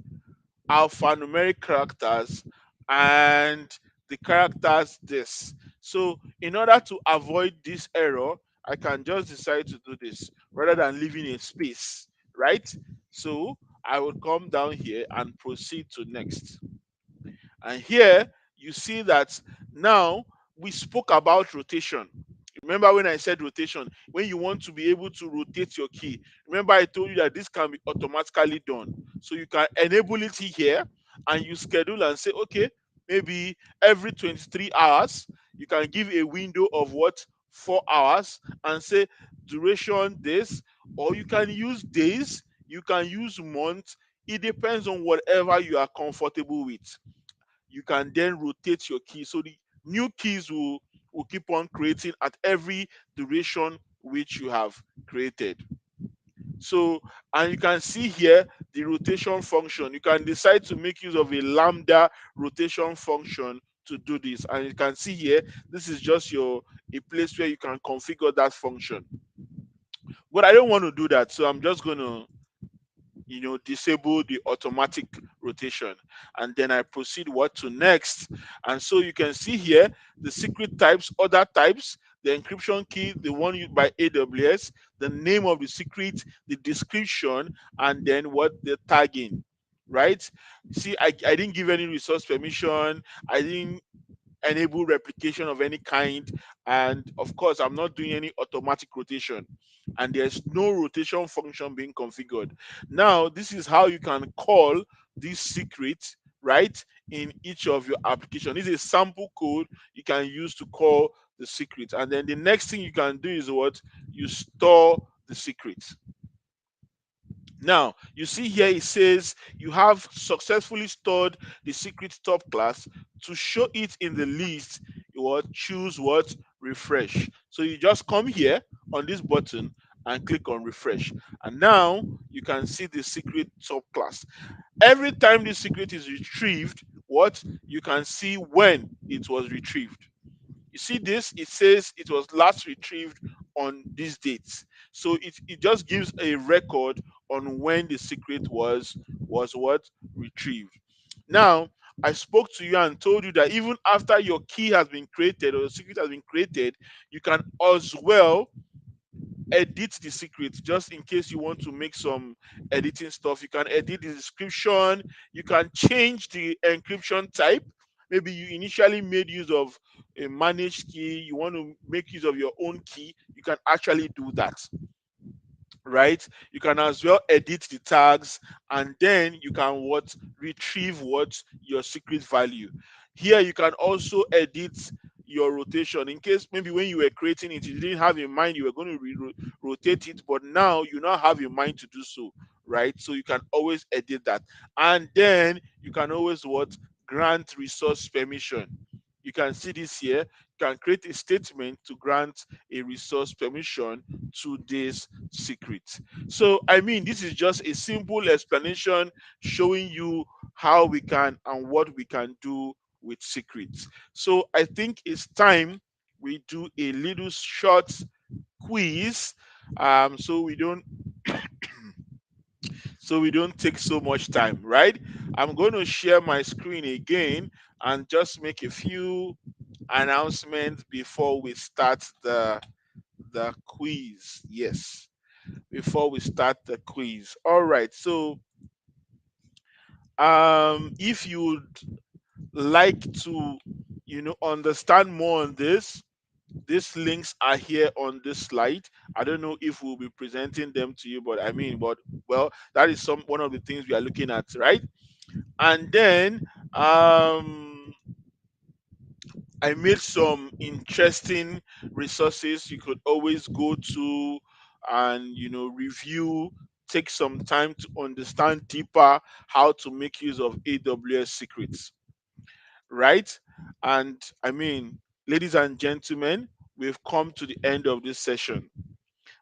Alphanumeric characters and the characters this. So in order to avoid this error, I can just decide to do this rather than leaving a space, right? So I will come down here and proceed to next. And here you see that now we spoke about rotation. Remember when I said rotation, when you want to be able to rotate your key, remember I told you that this can be automatically done. So you can enable it here and you schedule and say, okay, maybe every 23 hours, you can give a window of what? 4 hours, and say duration this, or you can use days, you can use months. It depends on whatever you are comfortable with. You can then rotate your key, so the new keys will keep on creating at every duration which you have created. So, and you can see here the rotation function. You can decide to make use of a lambda rotation function to do this, and you can see here this is just your a place where you can configure that function. But I don't want to do that, so I'm just going to disable the automatic rotation, and then I proceed what to next. And so you can see here the secret types, other types, the encryption key, the one used by AWS, the name of the secret, the description, and then what? The tagging, right? See, I didn't give any resource permission, I didn't enable replication of any kind, and of course I'm not doing any automatic rotation, and there's no rotation function being configured. Now this is how you can call this secret, right, in each of your application. This is a sample code you can use to call the secret, and then the next thing you can do is what? You store the secret. Now, you see here it says you have successfully stored the secret top class. To show it in the list, you will choose what? Refresh. So you just come here on this button and click on refresh. And now you can see the secret top class. Every time the secret is retrieved, what? You can see when it was retrieved. You see this? It says it was last retrieved on these dates. So it just gives a record on when the secret was what? Retrieved. Now, I spoke to you and told you that even after your key has been created or the secret has been created, you can as well edit the secret just in case you want to make some editing stuff. You can edit the description, you can change the encryption type. maybe you initially made use of a managed key, you want to make use of your own key, you can actually do that, right? You can as well edit the tags, and then you can what retrieve what your secret value. Here you can also edit your rotation in case maybe when you were creating it you didn't have in mind you were going to rotate it, but now you now have in mind to do so, right? So you can always edit that, and then you can always what grant resource permission. You can see this here. You can create a statement to grant a resource permission to this secret. So, I mean, this is just a simple explanation showing you how we can and what we can do with secrets. So, I think it's time we do a little short quiz, so we don't take so much time, right? I'm going to share my screen again and just make a few announcements before we start the quiz. Yes, before we start the quiz. All right. So, if you would like to, understand more on this, these links are here on this slide. I don't know if we'll be presenting them to you, but I mean, but well, that is some one of the things we are looking at, right? And then, I made some interesting resources you could always go to and review, take some time to understand deeper how to make use of AWS secrets, right? And I mean, ladies and gentlemen, we've come to the end of this session.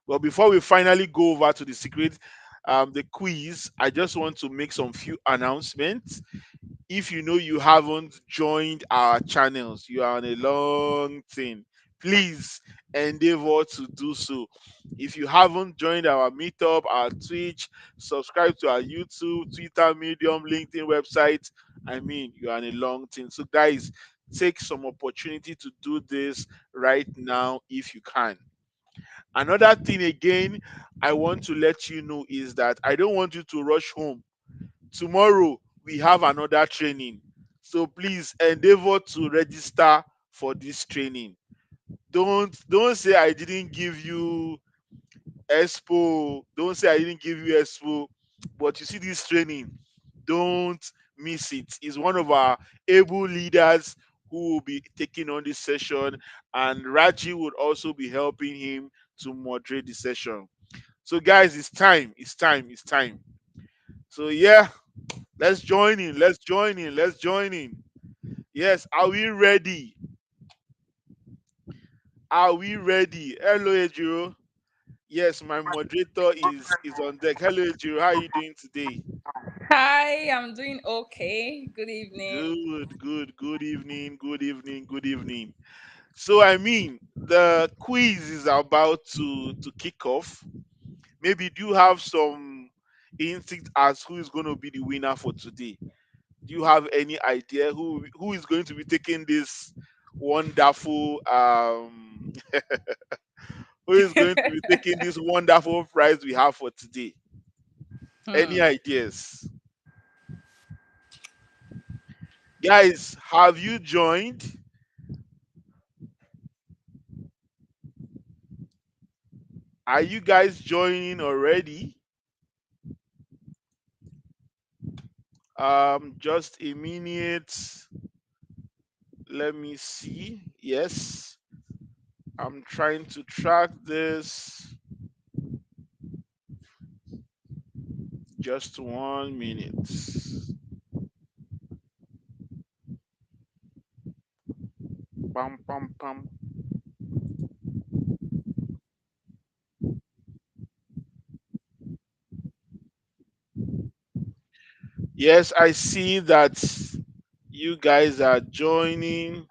But before we finally go over to the secret, the quiz, I just want to make some few announcements. If you know you haven't joined our channels, you are on a long thing. Please endeavor to do so. If you haven't joined our meetup, our Twitch, subscribe to our YouTube, Twitter, Medium, LinkedIn website, I mean, you are on a long thing. So, guys, take some opportunity to do this right now if you can. Another thing again, I want to let you know is that I don't want you to rush home. Tomorrow we have another training, so please endeavor to register for this training. Don't say I didn't give you expo, don't say I didn't give you expo, but you see this training, don't miss it. It's one of our able leaders who will be taking on this session, and Raji would also be helping him to moderate the session. So guys, it's time. So yeah, let's join in. Let's join in. Let's join in. Yes, are we ready? Are we ready? Hello, Ejiro. Yes, my moderator is on deck. Hello, Ejiro. How are you doing today? Hi, I'm doing okay. Good evening. Good, good, good evening, good evening, good evening. So I mean, the quiz is about to kick off. Maybe do you have some instinct as who is going to be the winner for today? Do you have any idea who is going to be taking this wonderful who is going to be taking this wonderful prize we have for today? Any Hmm. ideas? Guys, have you joined? Are you guys joining already? Just a minute. Let me see. Yes, I'm trying to track this. Just 1 minute. Pam pam pam. Yes, I see that you guys are joining.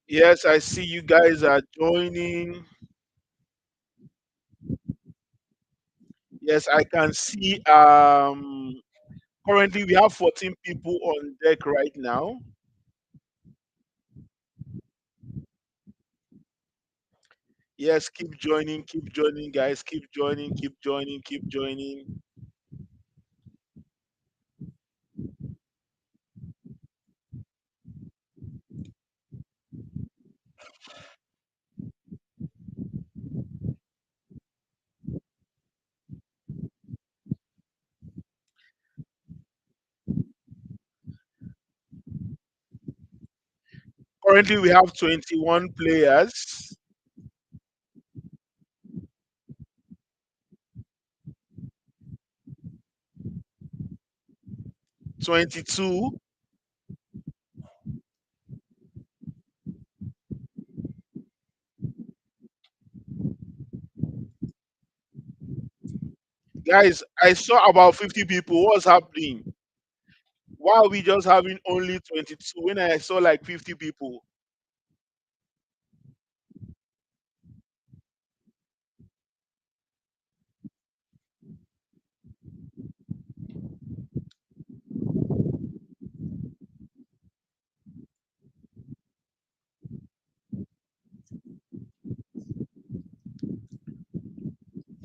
Yes, I see you guys are joining. Yes, I can see currently we have 14 people on deck right now. Yes, keep joining, guys. Keep joining, keep joining, keep joining. Currently, we have 21 players. 22. Guys, I saw about 50 people. What's happening? Why are we just having only 22 when I saw like 50 people?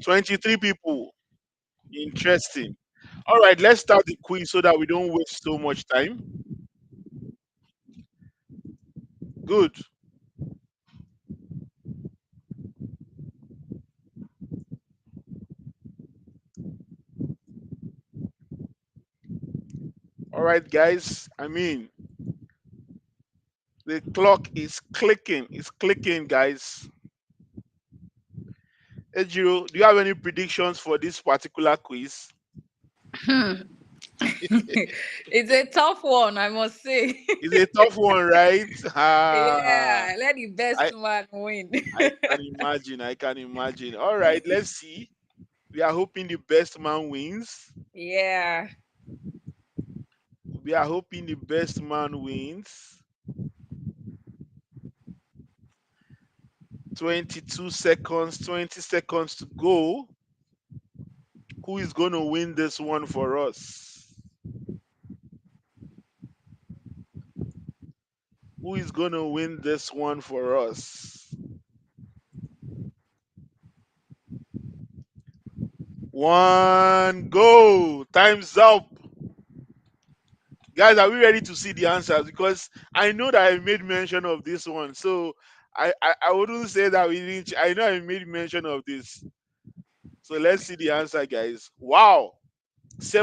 23 people. Interesting. All right, let's start the quiz so that we don't waste so much time. Good. All right, guys. I mean, the clock is clicking. It's clicking, guys. Ejiro, do you have any predictions for this particular quiz? Hmm. It's a tough one, I must say. It's a tough one, right? Ah, Yeah, let the best I man win. I can imagine. I can imagine. All right, let's see. We are hoping the best man wins. Yeah. We are hoping the best man wins. 22 seconds, 20 seconds to go. Who is going to win this one for us? Who is going to win this one for us? One, go. Time's up. Guys, are we ready to see the answers? Because I know that I made mention of this one. So I wouldn't say that we didn't. I know I made mention of this. So let's see the answer, guys. Wow.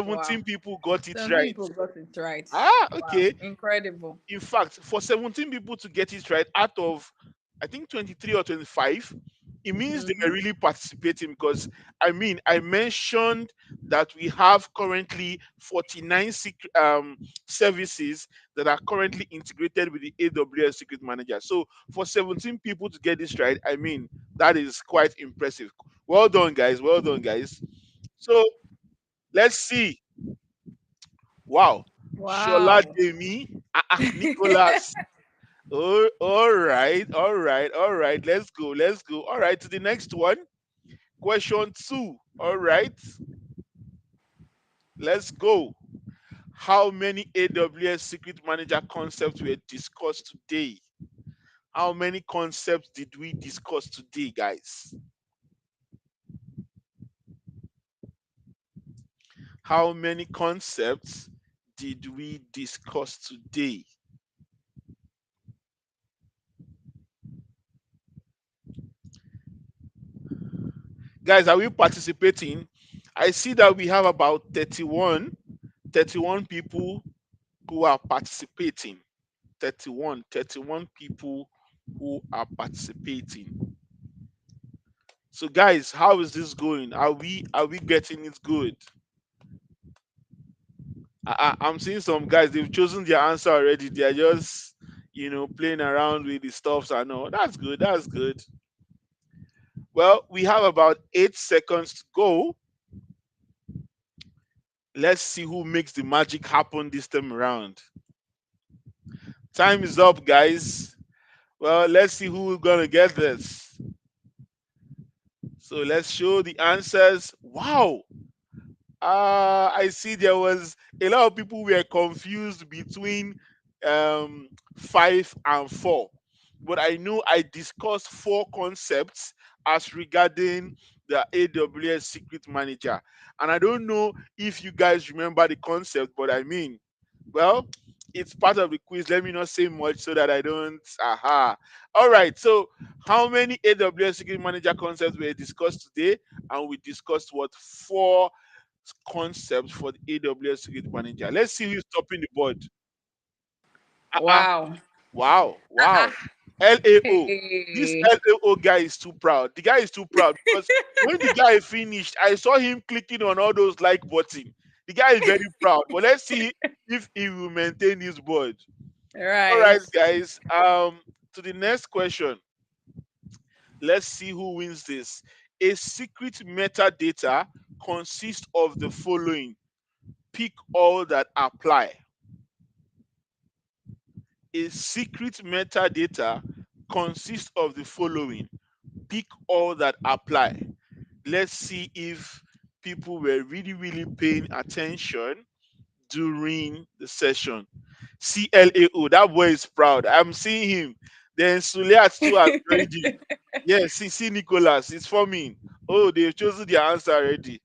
Wow. 17 people got it Some right. people got it right. Ah, Wow. okay. Incredible. In fact, for 17 people to get it right out of, I think, 23 or 25, it means they Mm-hmm. are really participating because, I mean, I mentioned that we have currently 49 services that are currently integrated with the AWS Secret Manager. So for 17 people to get this right, I mean, that is quite impressive. Well done, guys. Well done, guys. So let's see. Wow. Shola Wow. Demi, Nicholas. Oh, all right, all right, all right. Let's go, let's go. All right, to the next one. Question two. All right, let's go. How many AWS Secret Manager concepts were discussed today? How many concepts did we discuss today, guys? How many concepts did we discuss today? Guys, are we participating? I see that we have about 31 people who are participating. 31 people who are participating. So guys, how is this going? Are we getting it good? I'm seeing some guys, they've chosen their answer already. They're just playing around with the stuffs and all. That's good, that's good. Well, we have about 8 seconds to go. Let's see who makes the magic happen this time around. Time is up, guys. Well, let's see who's gonna get this. So let's show the answers. Wow. I see there was a lot of people were confused between 5 and 4. but I know I discussed four concepts as regarding the AWS Secret Manager. And I don't know if you guys remember the concept, but I mean, well, it's part of the quiz. Let me not say much so that I don't. Aha. All right. So, how many AWS Secret Manager concepts were discussed today? And we discussed what four concepts for the AWS Secret Manager. Let's see who's topping the board. Uh-uh. Wow. Wow, Uh-uh. wow. LAO. This Hey. LAO guy is too proud. The guy is too proud because when the guy finished, I saw him clicking on all those like button. The guy is very proud. But let's see if he will maintain his board. All Right. right, guys. To the next question. Let's see who wins this. A secret metadata consists of the following. Pick all that apply. A secret metadata consists of the following. Pick all that apply. Let's see if people were really, really paying attention during the session. CLAO, that boy is proud. I'm seeing him. Then Suliat too has joined him. Yes, see Nicholas, it's forming. Oh, they've chosen their answer already.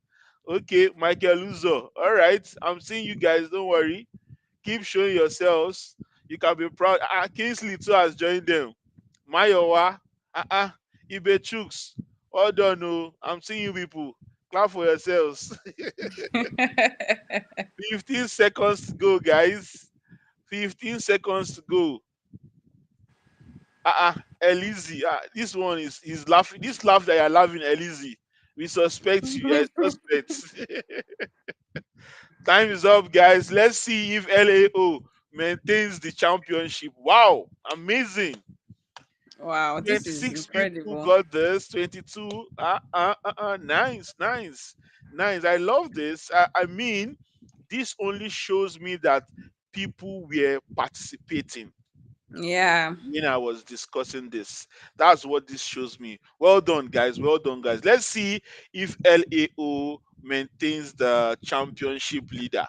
Okay, Michael Luzo. All right, I'm seeing you guys. Don't worry. Keep showing yourselves. You can be proud. Kingsley too has joined them. Mayowa, uh-uh, Ibe Chooks. Well done, oh. I'm seeing you people. Clap for yourselves. 15 seconds to go, guys. 15 seconds to go. Elizi. This one is laughing. This laugh that you're laughing, Elizi. We suspect you. Yes, suspect. Time is up, guys. Let's see if LAO maintains the championship. Wow, amazing. Wow, this is 26 people incredible. got this. 22. Nice, nice, nice. I love this. I mean, this only shows me that people were participating Yeah. when I was discussing this. That's what this shows me. Well done, guys. Well done, guys. Let's see if LAO maintains the championship leader.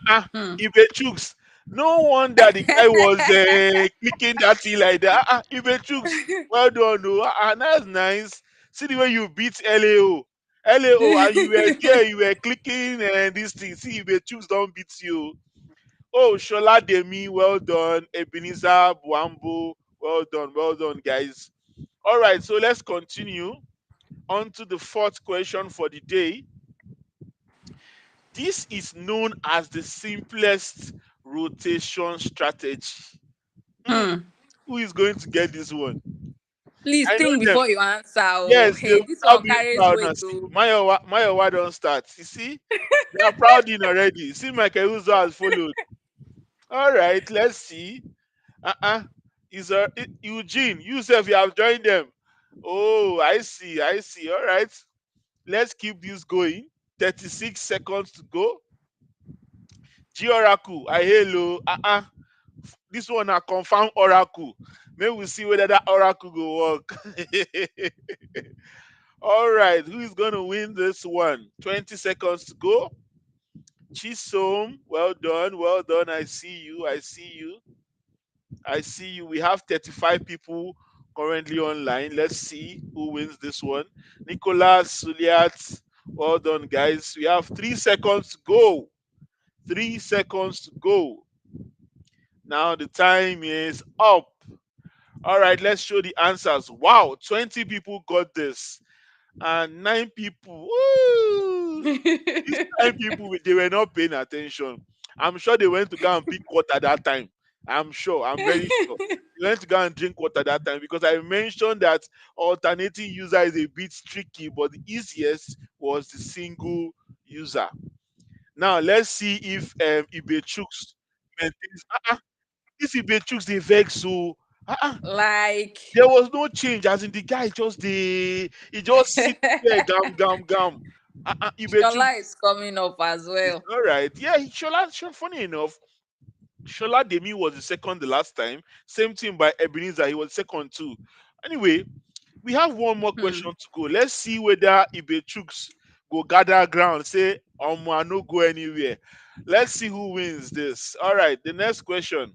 Hmm. Ibe Chooks. No wonder the guy was clicking that thing like that. Ibe Chooks. Well done, no. That's nice. See the way you beat LAO. LAO, and you were there, you were clicking and this thing. See, Ibe Chooks don't beat you. Oh, Shola Demi, well done. Ebenezer Buambo, well done, guys. All right, so let's continue on to the fourth question for the day. This is known as the simplest rotation strategy. Hmm, Hmm. who is going to get this one? Please I know think them. before you answer. Oh, Yes, they hey, will this now one be carries proud now. weight. See, Oh. Mayowa don't start. You see, they are proud in already. See, Michael Uzo has followed. All right, let's see. Uh-uh. Eugene, you self, you have joined them. Oh, I see, I see. All right, let's keep this going. 36 seconds to go. G Oracle, I hello. This one a confirm Oracle. Maybe we see whether that Oracle go work. All right, who is going to win this one? 20 seconds to go. Chisom, well done, well done. I see you, I see you, I see you. We have 35 people currently online. Let's see who wins this one. Nicholas Suliat, well done, guys. We have 3 seconds to go. 3 seconds to go. Now the time is up. All right, let's show the answers. Wow, 20 people got this, and 9 people. Woo! These 9 people, they were not paying attention. I'm sure they went to go and pick water that time. I'm sure. I'm very sure. They went to go and drink water that time because I mentioned that alternating user is a bit tricky, but the easiest was the single user. Now let's see if Ibechuk's maintains. This Ibechuk's the vex so. Uh-uh. Like, There was no change, as in the guy just he just sit there, gam gam gam. Ibechuk's Shola is coming up as is well. all right. Yeah, funny enough, Shola Demi was the second the last time. Same thing by Ebenezer, he was second too. Anyway, we have one more Hmm. question to go. Let's see whether Ibechuk's go gather ground, say, I no go anywhere. Let's see who wins this. All right, the next question.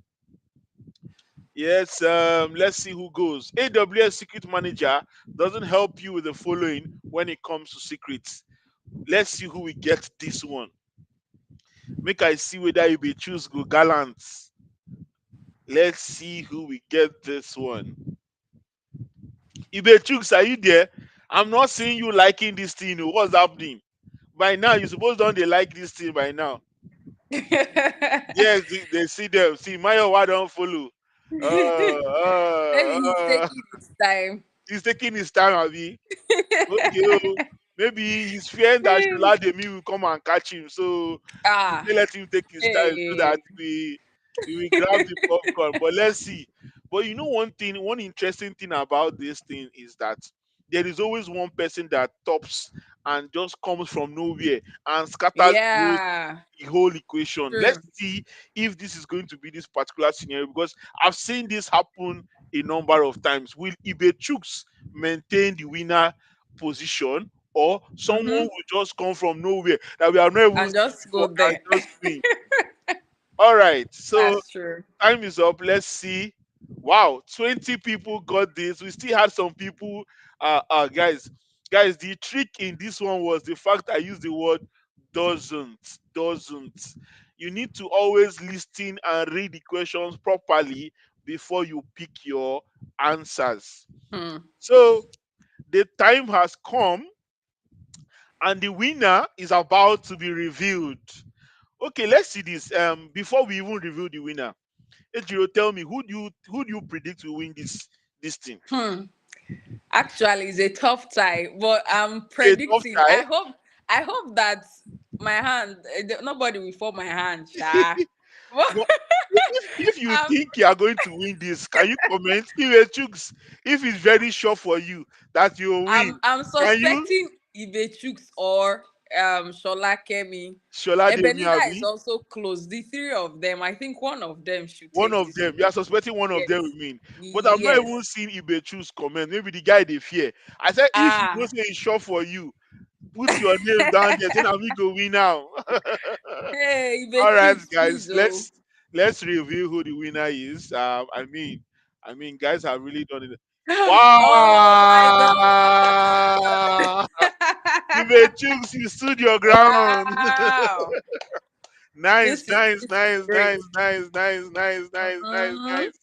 Yes, let's see who goes. AWS Secret Manager doesn't help you with the following when it comes to secrets. Let's see who we get this one. Make I see whether you be choose go gallant. Let's see who we get this one. Ibe Chooks, are you there? I'm not seeing you liking this thing. Oh. What's happening? By now, you supposed don't they like this thing by now. Yes, they see them. See, Mayo, why don't follow? Maybe he's Uh, taking his time. he's taking his time, Abi. Okay, oh, maybe he's fearing that Sholademi will come and catch him. So we Ah, say let him take his time so hey. that we will grab the popcorn. But let's see. But you know one thing, one interesting thing about this thing is that there is always one person that tops and just comes from nowhere and scatters Yeah, the whole equation. Let's true. see if this is going to be this particular scenario because I've seen this happen a number of times. Will Ibechuk's maintain the winner position, or someone Mm-hmm. will just come from nowhere that we have not even And seen just go before and there. just win? All right, so That's true. time is up. Let's see. Wow, 20 people got this. We still had some people. Guys, the trick in this one was the fact I used the word doesn't. You need to always listen and read the questions properly before you pick your answers. Hmm. So the time has come and the winner is about to be revealed. Okay, let's see this. Before we even reveal the winner, Ejiro, tell me who do you predict will win this thing? Hmm. Actually, it's a tough tie, but I'm A tough predicting. tie. I hope that my hand, nobody will fall my hand, Sha. But But if you I'm, think you are going to win this, can you comment? If it's very sure for you that you will win, I'm can you suspecting Ibechuk's or Shola Kemi. Shola Demi Ebenezer is Abi? also close. The three of them, I think one of them should One take of this them. You one. are suspecting one of them Yes. will win. But I've not Yes. even seen Ibe choose comment. Maybe the guy they fear. I said if you don't Ah. say it's sure for you, put your name down there. Say now we go win now. Hey, All right, Ibechuk's, guys, please, oh. let's reveal who the winner is. I mean, guys have really done it. Oh my Wow! You may God. choose. You stood your ground. Wow. Nice, This is nice, this is nice, great. nice, nice, nice, nice, nice, nice, Mhm. nice.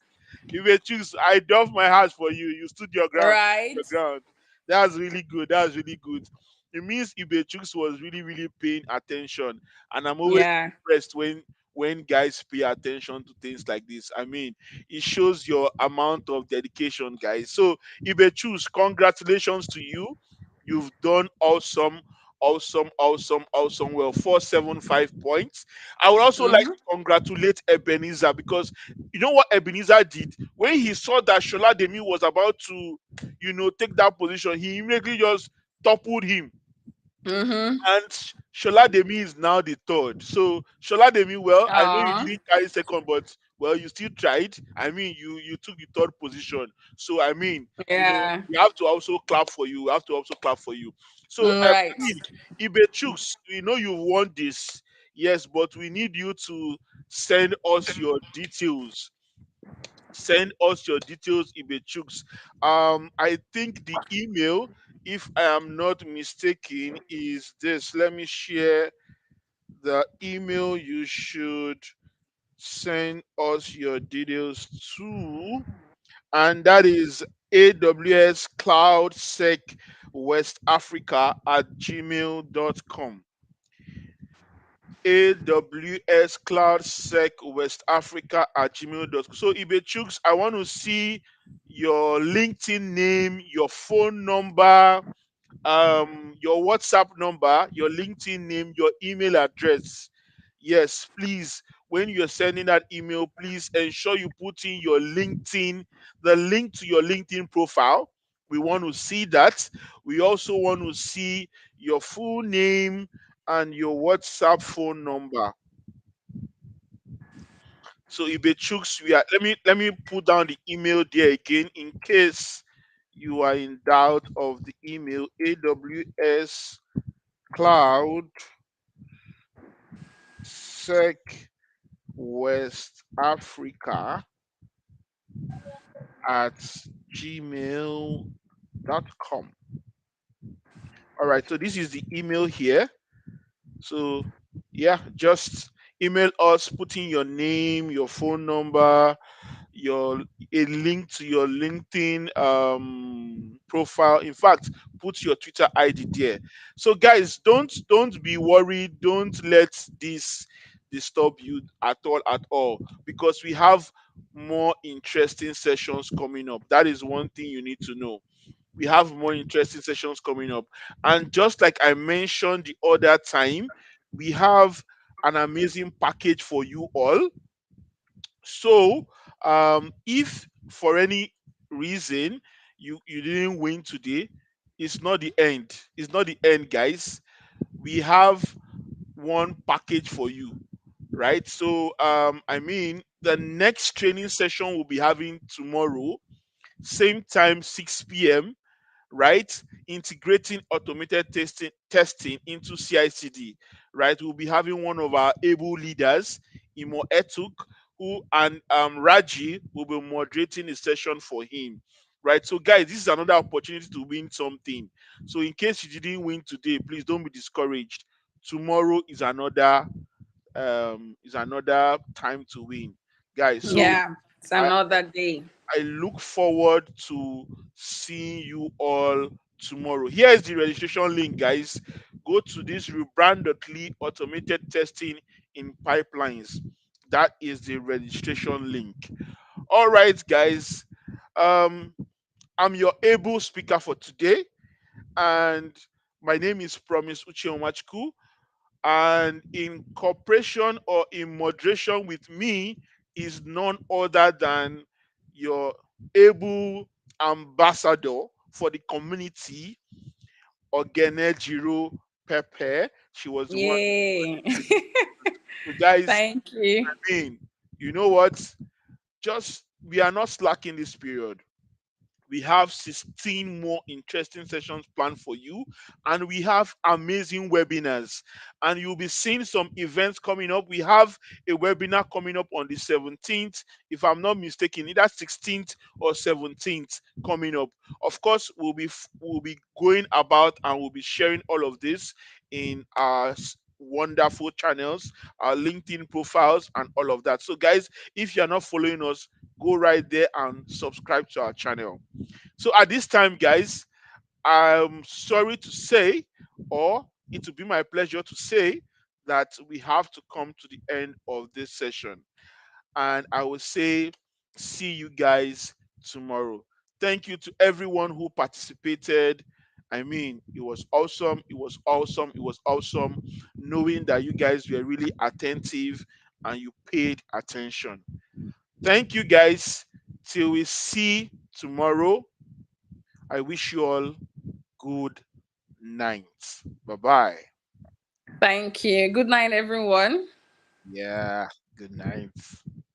You may choose. I doff my hat for you. You stood your ground. You stood Right? your ground. That's really good. That's really good. It means Ibechuk's was really, really paying attention. And I'm always Yeah. impressed when guys pay attention to things like this. I mean, it shows your amount of dedication, guys. So Ibechuk's, congratulations to you. You've done awesome. Awesome, awesome, awesome. Well, 475 points. I would also like Mhm. to congratulate Ebenezer because you know what Ebenezer did when he saw that Shola Demi was about to, take that position. He immediately just toppled him, Mhm. and Shola Demi is now the third. So Shola Demi, well, I know you Aw. didn't carry second, but well, you still tried. I mean, you took the third position. So I mean, Yeah. we have to also clap for you. We have to also clap for you. So Right. I mean, Ibe Chooks, we know you've won this. Yes, but we need you to send us your details. Send us your details, Ibechooks. I think the email, if I am not mistaken, is this. Let me share the email you should send us your details to, and that is AWS Cloud Sec West Africa at gmail.com. AWS Cloud Sec West Africa at gmail.com. So Ibechooks, I want to see your LinkedIn name, your phone number, your WhatsApp number, your LinkedIn name, your email address. Yes, please. When you're sending that email, please ensure you put in your LinkedIn, the link to your LinkedIn profile. We want to see that. We also want to see your full name and your WhatsApp phone number. So Ibechooks, let me put down the email there again in case you are in doubt of the email. AWS Cloud Sec West Africa at gmail.com. All right, so this is the email here. So, yeah, just email us, put in your name, your phone number, your a link to your LinkedIn profile. In fact, put your Twitter ID there. So guys, don't be worried. Don't let this disturb you at all because we have more interesting sessions coming up. That is one thing you need to know. We have more interesting sessions coming up. And just like I mentioned the other time, we have an amazing package for you all. So, if for any reason you didn't win today, it's not the end. It's not the end, guys. We have one package for you, right? So, I mean, the next training session we'll be having tomorrow, same time, 6 p.m., right? Integrating automated testing into CI/CD, right? We'll be having one of our able leaders, Imo Etuk, who and Raji will be moderating the session for him. Right, so guys, this is another opportunity to win something. So, in case you didn't win today, please don't be discouraged. Tomorrow is another time to win, guys. So, Yeah, it's I another day. I look forward to seeing you all tomorrow. Here is the registration link, guys. Go to this rebrand.ly automated testing in pipelines. That is the registration link. All right, guys. Um, I'm your able speaker for today, and my name is Promise Uche Omachku, and in cooperation or in moderation with me is none other than your able ambassador for the community, Ogene Jiro Pepe. She was the one. Yay. So guys, Thank you. I mean, you know what? Just we are not slacking this period. We have 16 more interesting sessions planned for you, and we have amazing webinars. And you'll be seeing some events coming up. We have a webinar coming up on the 17th, if I'm not mistaken, either 16th or 17th coming up. Of course, we'll be going about and we'll be sharing all of this in our wonderful channels, our LinkedIn profiles, and all of that. So, guys, if you're not following us, go right there and subscribe to our channel. So at this time, guys, I'm sorry to say, or it will be my pleasure to say, that we have to come to the end of this session. And I will say, see you guys tomorrow. Thank you to everyone who participated. I mean, it was awesome. It was awesome. It was awesome knowing that you guys were really attentive and you paid attention. Thank you guys. Till we see tomorrow. I wish you all good night. Bye bye. Thank you. Good night, everyone. Yeah, good night.